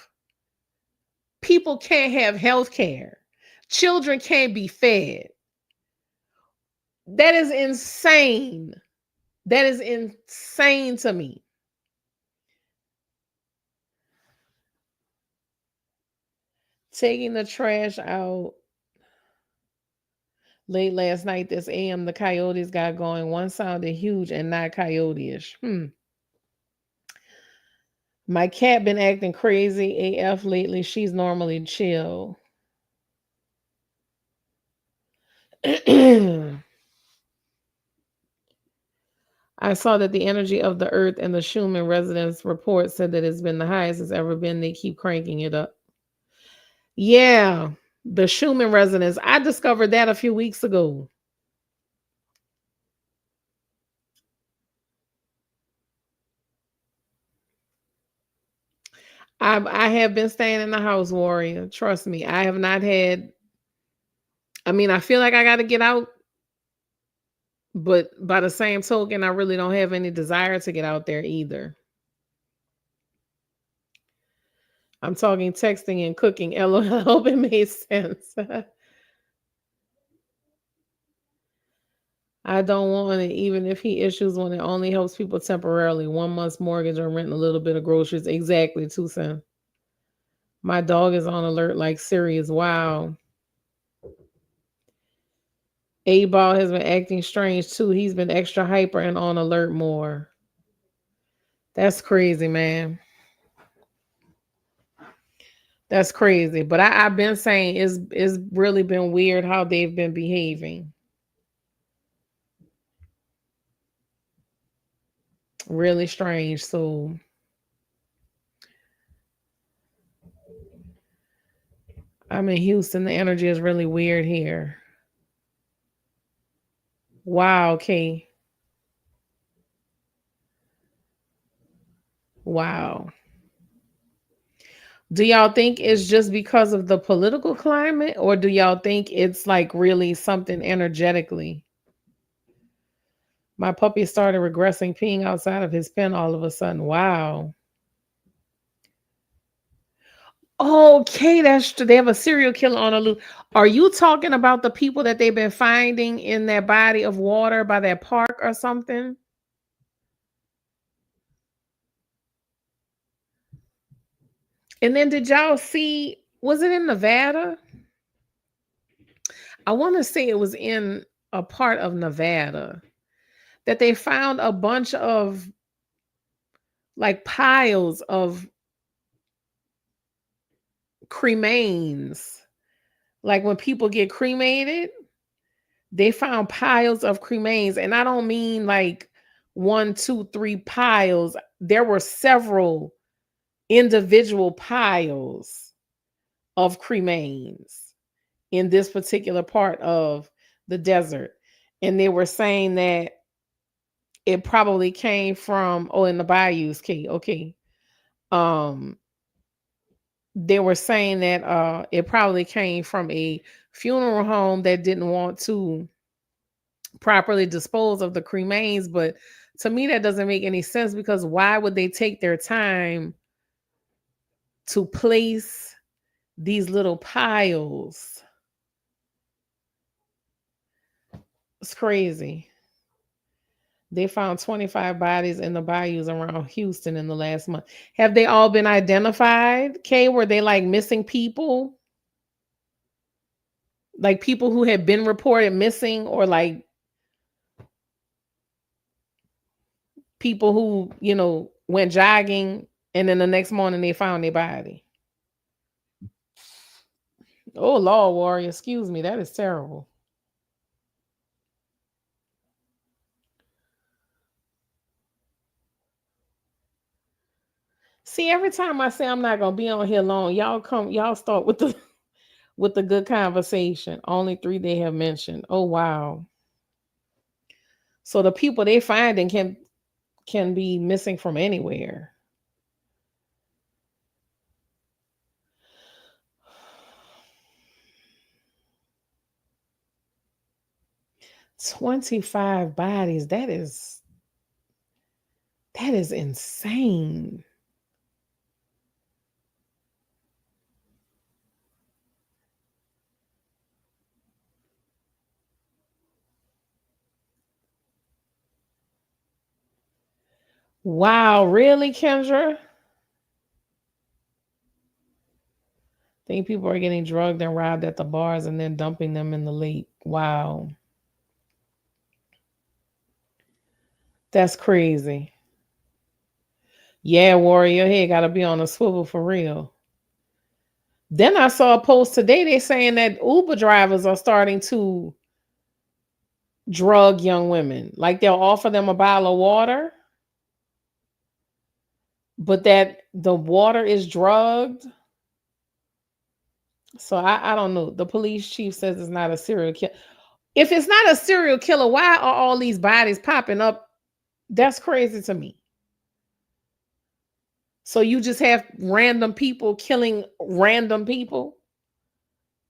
People can't have health care. children can't be fed. That is insane. That is insane to me. Taking the trash out late last night, this AM, the coyotes got going. One sounded huge and not coyote-ish. My cat been acting crazy AF lately. She's normally chill. I saw that the energy of the earth and the Schumann residence report said that it's been the highest it's ever been. They keep cranking it up. Yeah, the Schumann resonance. I discovered that a few weeks ago. I have been staying in the house, warrior. Trust me. I have not had, I mean, I feel like I got to get out, but by the same token, I really don't have any desire to get out there either. I'm talking texting and cooking. LOL, I hope it made sense. I don't want it, even if he issues one. It only helps people temporarily. 1 month's mortgage or rent, a little bit of groceries. Exactly, 2 cents. My dog is on alert like serious. Wow. A-Ball has been acting strange too. He's been extra hyper and on alert more. That's crazy, man. That's crazy. But I've been saying it's really been weird how they've been behaving. Really strange. So I'm in Houston. The energy is really weird here. Wow, okay. Wow. Do y'all think it's just because of the political climate, or do y'all think it's like really something energetically? My puppy started regressing, peeing outside of his pen all of a sudden. Wow. Okay, that's true. They have a serial killer on a loose. Are you talking about the people that they've been finding in that body of water by that park or something? And then did y'all see, was it in Nevada? I want to say it was in a part of Nevada that they found a bunch of like piles of cremains. Like when people get cremated, they found piles of cremains. And I don't mean like one, two, three piles. There were several individual piles of cremains in this particular part of the desert. And they were saying that it probably came from, oh, in the bayous, key. Okay. Um, they were saying that it probably came from a funeral home that didn't want to properly dispose of the cremains. But to me, that doesn't make any sense, because why would they take their time to place these little piles? It's crazy. They found 25 bodies in the bayous around Houston in the last month. Have they all been identified? Kay, were they like missing people? Like people who had been reported missing, or like people who, went jogging and then the next morning they found their body? Oh, Law Warrior, excuse me. That is terrible. See, every time I say I'm not gonna be on here long, y'all start with the with the good conversation. Only 3 they have mentioned. Oh wow. So the people they finding can be missing from anywhere. 25 bodies. That is insane. Wow, really, Kendra? Think people are getting drugged and robbed at the bars and then dumping them in the lake. Wow. That's crazy. Yeah, warrior head gotta be on a swivel for real. Then I saw a post today. They saying that Uber drivers are starting to drug young women. Like they'll offer them a bottle of water, but that the water is drugged. So I don't know. The police chief says it's not a serial killer. If it's not a serial killer, why are all these bodies popping up? That's crazy to me. So you just have random people killing random people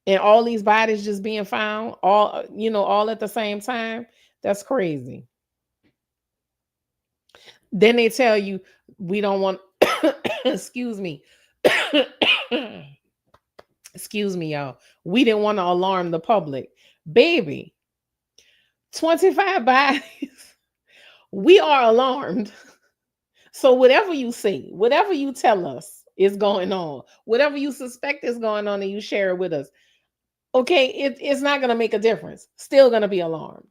and all these bodies just being found all at the same time. That's crazy. Then they tell you we don't want excuse me. Excuse me, y'all. We didn't want to alarm the public. Baby, 25 bodies. We are alarmed. So whatever you see, whatever you tell us is going on, whatever you suspect is going on and you share it with us, okay, it's not going to make a difference. Still going to be alarmed.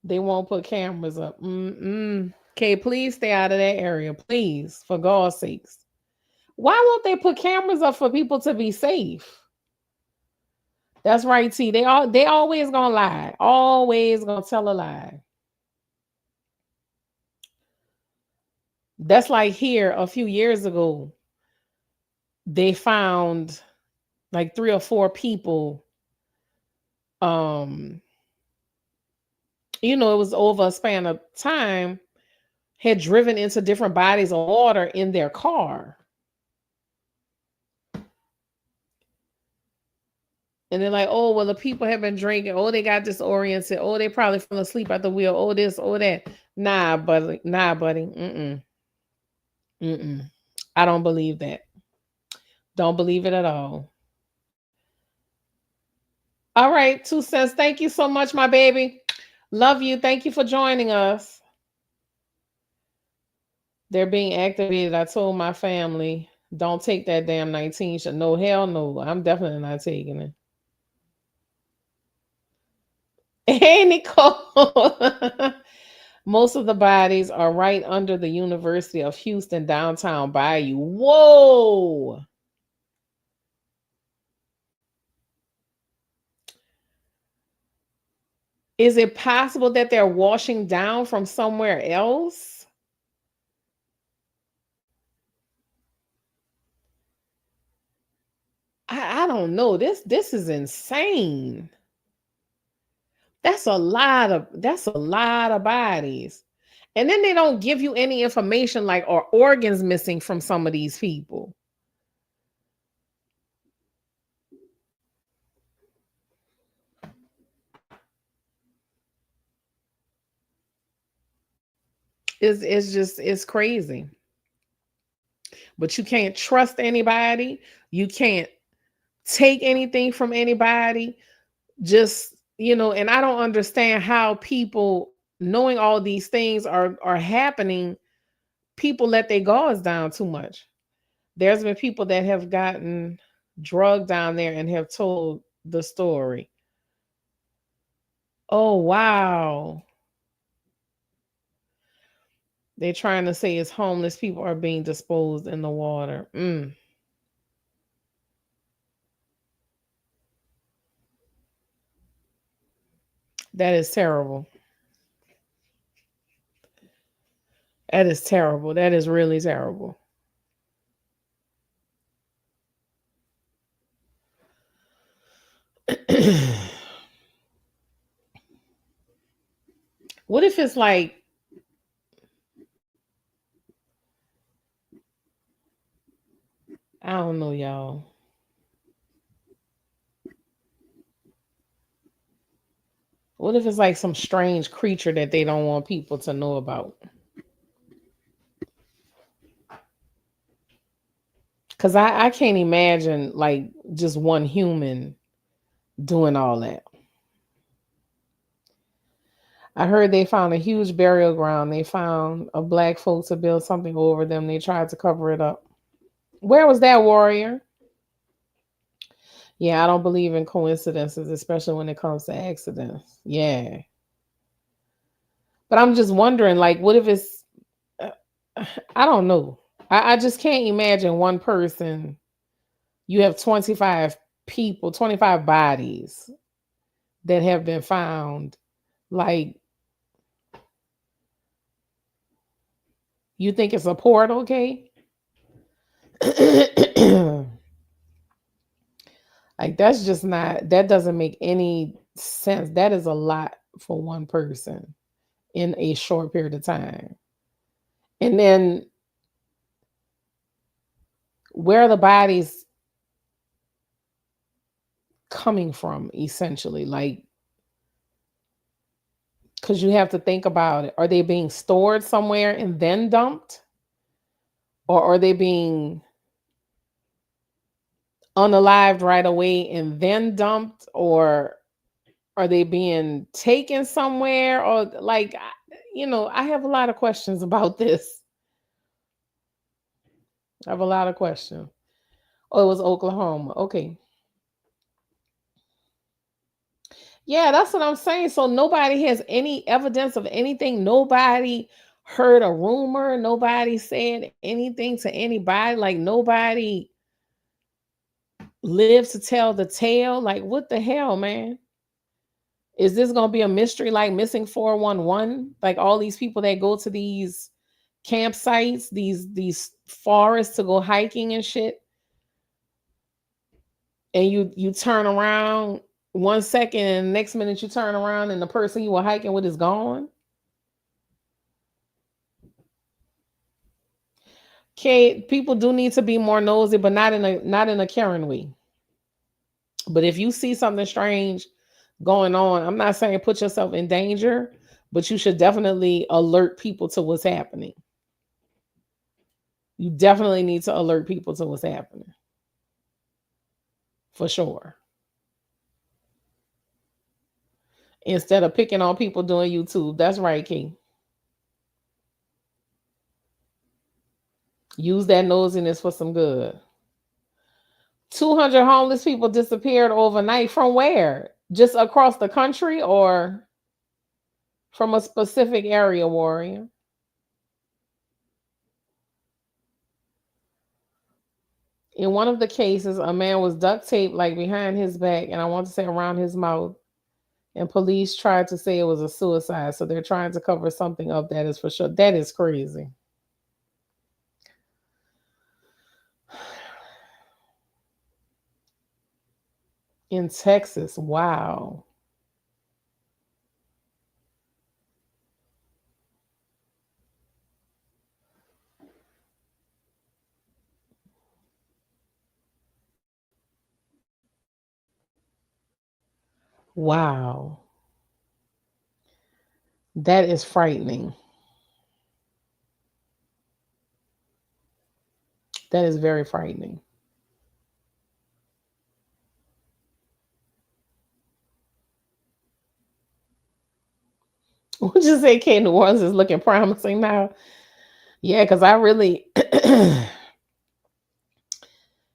They won't put cameras up. Okay, please stay out of that area, please, for God's sakes. Why won't they put cameras up for people to be safe? That's right, T. They always gonna lie. Always gonna tell a lie. That's like here a few years ago, they found like 3 or 4 people. Um, it was over a span of time, had driven into different bodies of water in their car. And they're like, oh, well, the people have been drinking. Oh, they got disoriented. Oh, they probably fell asleep at the wheel. Oh, this, oh, that. Nah, buddy. Nah, buddy. Mm-mm. Mm-mm. I don't believe that. Don't believe it at all. All right, 2 cents. Thank you so much, my baby. Love you. Thank you for joining us. They're being activated. I told my family, don't take that damn 19 shot. No, hell no. I'm definitely not taking it. Hey, Nicole. Most of the bodies are right under the University of Houston downtown Bayou. Whoa. Is it possible that they're washing down from somewhere else? I don't know. This is insane. That's a lot of bodies. And then they don't give you any information like are organs missing from some of these people. It's crazy. But you can't trust anybody. You can't take anything from anybody. Just, and I don't understand how people knowing all these things are happening, people let their guards down too much. There's been people that have gotten drugged down there and have told the story. Oh, wow. They're trying to say it's homeless people are being disposed in the water. That is terrible. That is terrible. That is really terrible. What if it's like, I don't know, y'all. What if it's like some strange creature that they don't want people to know about? Because I can't imagine like just one human doing all that. I heard they found a huge burial ground. They found a black folks to build something over them. They tried to cover it up. Where was that, warrior? Yeah, I don't believe in coincidences, especially when it comes to accidents. Yeah. But I'm just wondering, like, what if it's, uh, I don't know. I just can't imagine one person, you have 25 people, 25 bodies that have been found. Like, you think it's a portal, okay? Like, that's just not, that doesn't make any sense. That is a lot for one person in a short period of time. And then where are the bodies coming from, essentially? Like, because you have to think about it. Are they being stored somewhere and then dumped? Or are they being unalived right away and then dumped? Or are they being taken somewhere? Or, like, I have a lot of questions about this. I have a lot of questions. Oh, it was Oklahoma. Okay. Yeah, that's what I'm saying. So nobody has any evidence of anything. Nobody heard a rumor. Nobody said anything to anybody. Like, nobody lived to tell the tale. Like, what the hell, man? Is this gonna be a mystery like missing 411? Like, all these people that go to these campsites, these forests to go hiking and shit, and you turn around 1 second and the next minute you turn around and the person you were hiking with is gone. Okay, people do need to be more nosy, but not in a Karen way. But if you see something strange going on, I'm not saying put yourself in danger, but you should definitely alert people to what's happening. You definitely need to alert people to what's happening. For sure. Instead of picking on people doing YouTube. That's right, King. Use that nosiness for some good. 200 homeless people disappeared overnight. From where? Just across the country or from a specific area, warrior? In one of the cases, a man was duct taped like behind his back and I want to say around his mouth. And police tried to say it was a suicide. So they're trying to cover something up, that is for sure. That is crazy. In Texas, wow. Wow. That is frightening. That is very frightening. Would you say K New Orleans is looking promising now? Yeah, because I really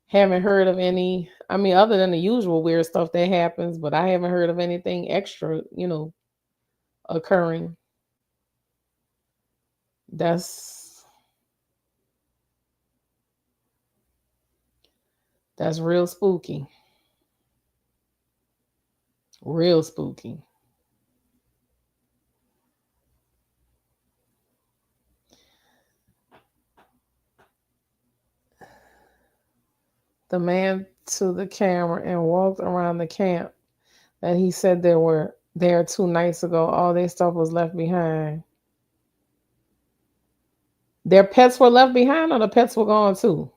haven't heard of any. I mean, other than the usual weird stuff that happens, but I haven't heard of anything extra, occurring. That's that's real spooky. Real spooky. The man to the camera and walked around the camp that he said they were there 2 nights ago. All their stuff was left behind. Their pets were left behind, or the pets were gone too?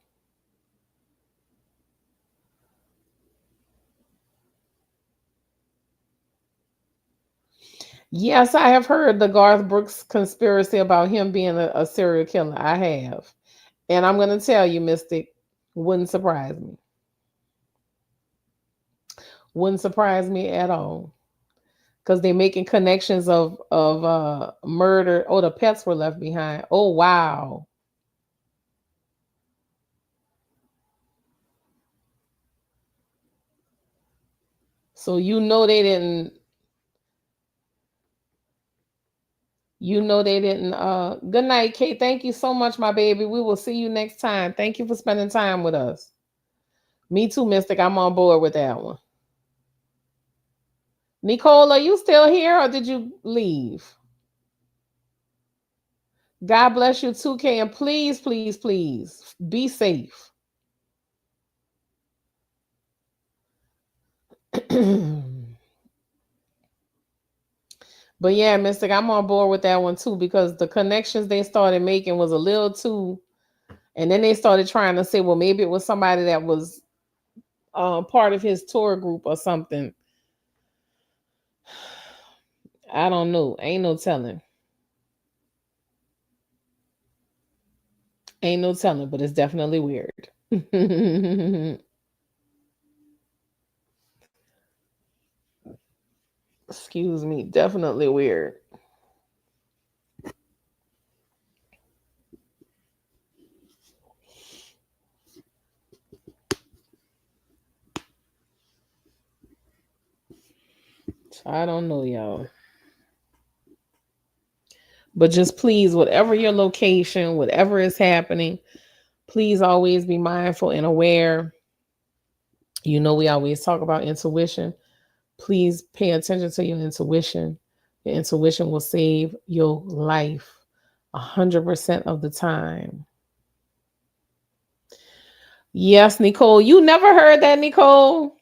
Yes, I have heard the Garth Brooks conspiracy about him being a serial killer. I have. And I'm going to tell you, Mystic, wouldn't surprise me. Wouldn't surprise me at all. because they're making connections of murder. Oh, the pets were left behind. Oh wow. So you know they didn't good night, Kate. Thank you so much, my baby. We will see you next time. Thank you for spending time with us. Me too, Mystic. I'm on board with that one. Nicole, are you still here or did you leave? God bless you too, K. And please, please, please be safe. But yeah, Mystic, I'm on board with that one too because the connections they started making was a little too, and then they started trying to say, well, maybe it was somebody that was part of his tour group or something. I don't know. Ain't no telling. Ain't no telling, but it's definitely weird. Excuse me, definitely weird. So I don't know, y'all. But just please, whatever your location, whatever is happening, please always be mindful and aware. You know, we always talk about intuition. Please pay attention to your intuition. Your intuition will save your life 100% of the time. Yes, Nicole. You never heard that, Nicole?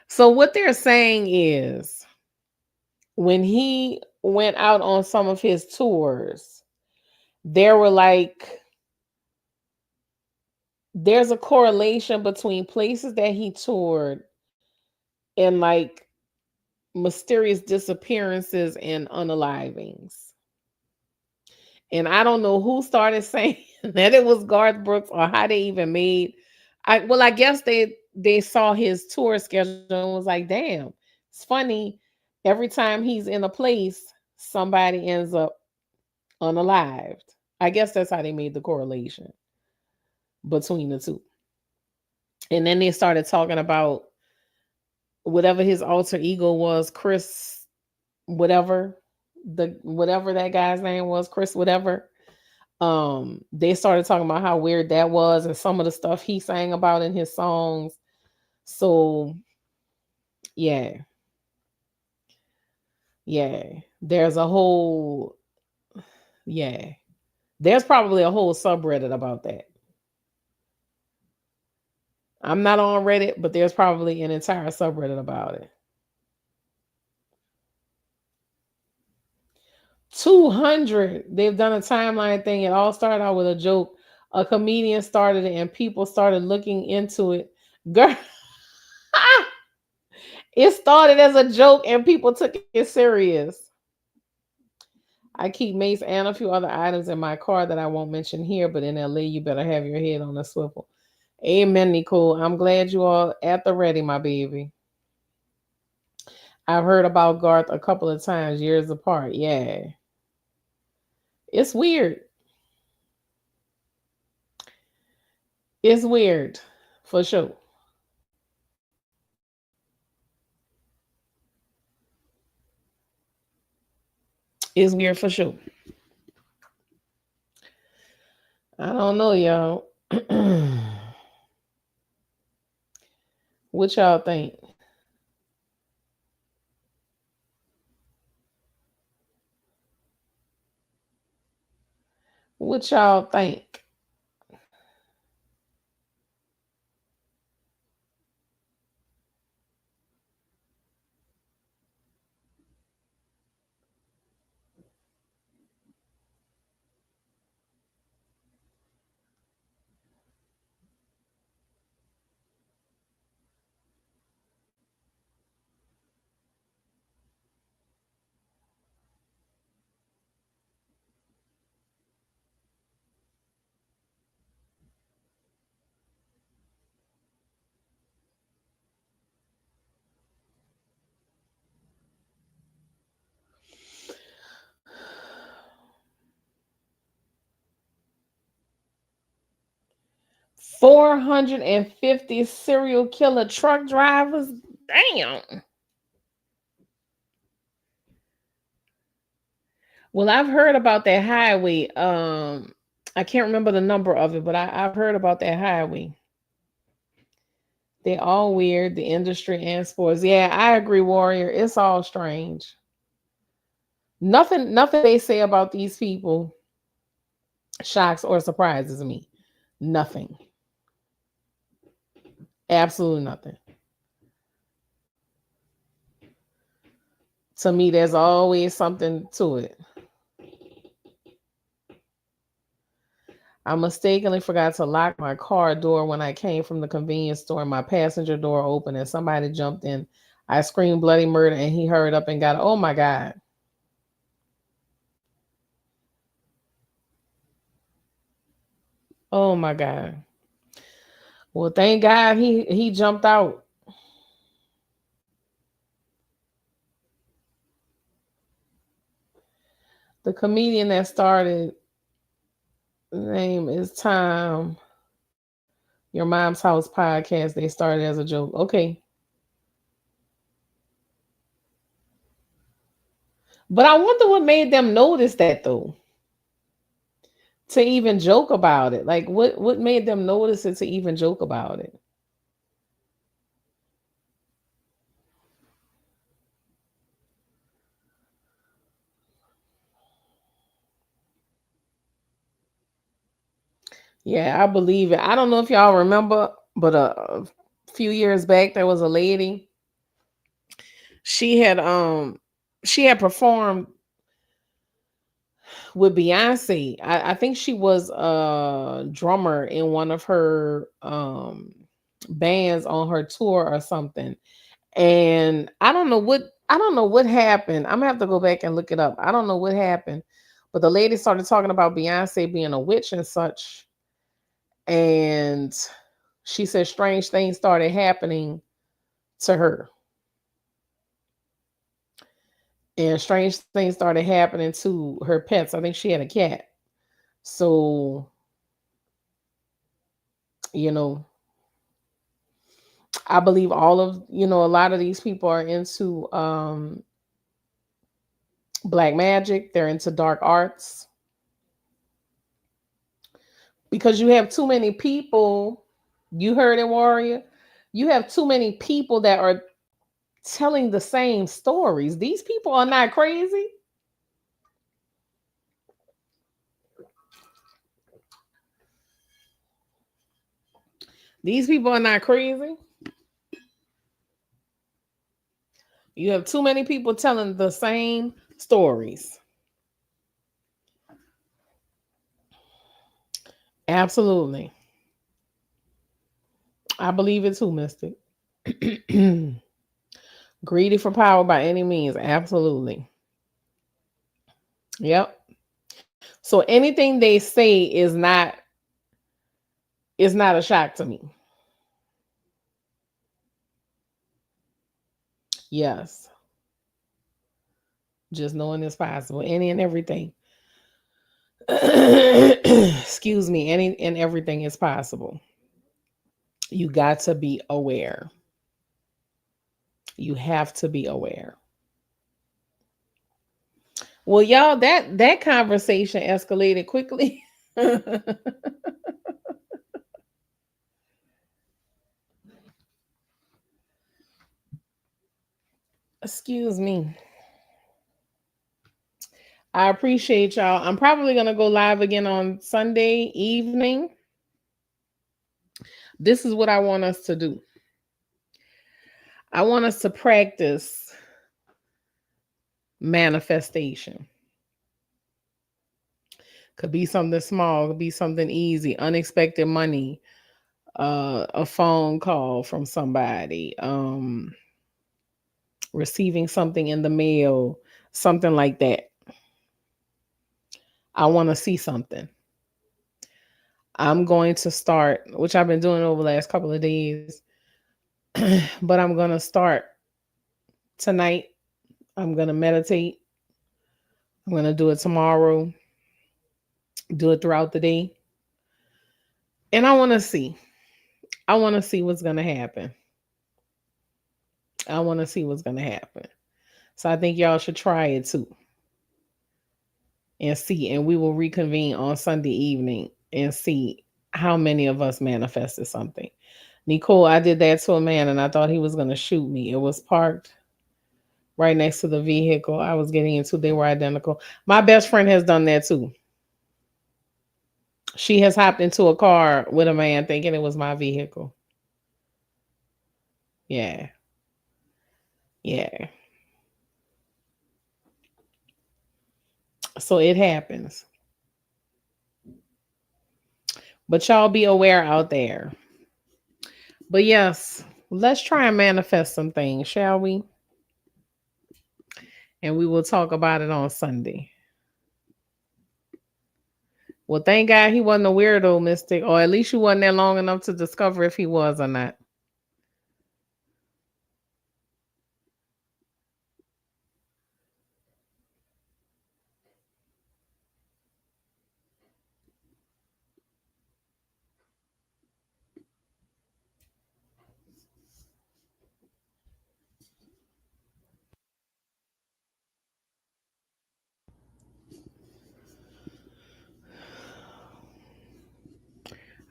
So, what they're saying is when he went out on some of his tours, there were like, there's a correlation between places that he toured and like mysterious disappearances and unalivings. And I don't know who started saying that it was Garth Brooks or how they even made. I guess they saw his tour schedule and was like, damn, it's funny. Every time he's in a place, somebody ends up unalived. I guess that's how they made the correlation between the two. And then they started talking about whatever his alter ego was, Chris, whatever whatever that guy's name was, Chris, whatever. They started talking about how weird that was and some of the stuff he sang about in his songs. So yeah, yeah. There's a whole yeah. There's probably a whole subreddit about that. I'm not on Reddit, but there's probably an entire subreddit about it. 200. They've done a timeline thing. It all started out with a joke. A comedian started it and people started looking into it. Girl, it started as a joke and people took it serious. I keep mace and a few other items in my car that I won't mention here, but in LA, you better have your head on a swivel. Amen, Nicole. I'm glad you all at the ready, my baby. I've heard about Garth a couple of times, years apart. Yeah. It's weird. It's weird, for sure. It's weird for sure. I don't know, y'all. What y'all think? What y'all think? 450 serial killer truck drivers. Damn. Well, I've heard about that highway. I can't remember the number of it, but I've heard about that highway. They all weird, the industry and sports. Yeah, I agree, Warrior. It's all strange. Nothing they say about these people shocks or surprises me. Nothing. Absolutely nothing. To me, there's always something to it. I mistakenly forgot to lock my car door when I came from the convenience store. My passenger door opened and somebody jumped in. I screamed bloody murder and he hurried up and got it. Oh my God. Oh my God. Well, thank God he jumped out. The comedian that started, name is Tom. Your Mom's House podcast. They started as a joke. Okay. But I wonder what made them notice that though. To even joke about it. Like what made them notice it to even joke about it? Yeah, I believe it. I don't know if y'all remember, but a few years back there was a lady. She had she had performed with Beyonce. I think she was a drummer in one of her bands on her tour or something. And I don't know what happened. I'm gonna have to go back and look it up. I don't know what happened. But the lady started talking about Beyonce being a witch and such. And she said strange things started happening to her. And strange things started happening to her pets. I think she had a cat. So, you know, I believe all of, a lot of these people are into black magic, they're into dark arts because you have too many people, you heard it, Warrior. You have too many people that are telling the same stories. These people are not crazy. These people are not crazy. You have too many people telling the same stories. Absolutely. I believe it too, Mystic. Greedy for power by any means. Absolutely. Yep. So anything they say is not a shock to me. Yes. Just knowing it's possible. Any and everything. Excuse me. Any and everything is possible. You got to be aware. You have to be aware. Well, y'all, that conversation escalated quickly. Excuse me. I appreciate y'all. I'm probably gonna go live again on Sunday evening. This is what I want us to do. I want us to practice manifestation. Could be something small, could be something easy, unexpected money, a phone call from somebody, receiving something in the mail, something like that. I want to see something. I'm going to start, which I've been doing over the last couple of days, but I'm going to start tonight. I'm going to meditate. I'm going to do it tomorrow, do it throughout the day. And I want to see. I want to see what's going to happen. I want to see what's going to happen. So I think y'all should try it too and see. And we will reconvene on Sunday evening and see how many of us manifested something. Nicole, I did that to a man and I thought he was going to shoot me. It was parked right next to the vehicle I was getting into. They were identical. My best friend has done that too. She has hopped into a car with a man thinking it was my vehicle. Yeah. Yeah. So it happens. But y'all be aware out there. But yes, let's try and manifest some things, shall we? And we will talk about it on Sunday. Well, thank God he wasn't a weirdo, Mystic, or at least you wasn't there long enough to discover if he was or not.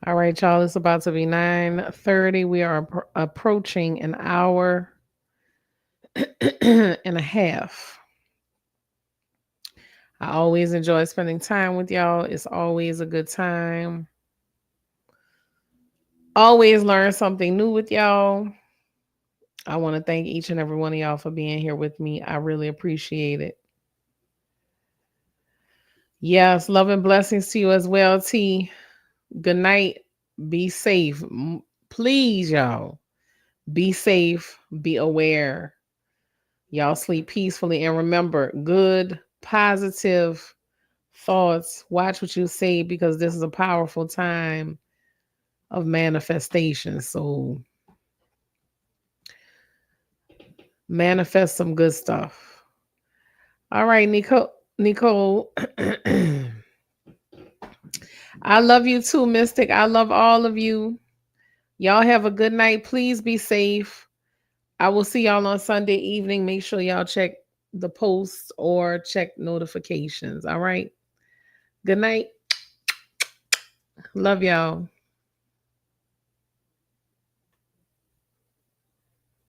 All right, y'all. It's about to be 9:30. We are approaching an hour and a half. I always enjoy spending time with y'all. It's always a good time. Always learn something new with y'all. I want to thank each and every one of y'all for being here with me. I really appreciate it. Yes, love and blessings to you as well, T. Good night. Be safe. Please, y'all. Be safe. Be aware. Y'all sleep peacefully. And remember, good, positive thoughts. Watch what you say because this is a powerful time of manifestation. So manifest some good stuff. All right, Nicole. Nicole. I love you too, Mystic. I love all of you. Y'all have a good night. Please be safe. I will see y'all on Sunday evening. Make sure y'all check the posts or check notifications. All right. Good night. Love y'all.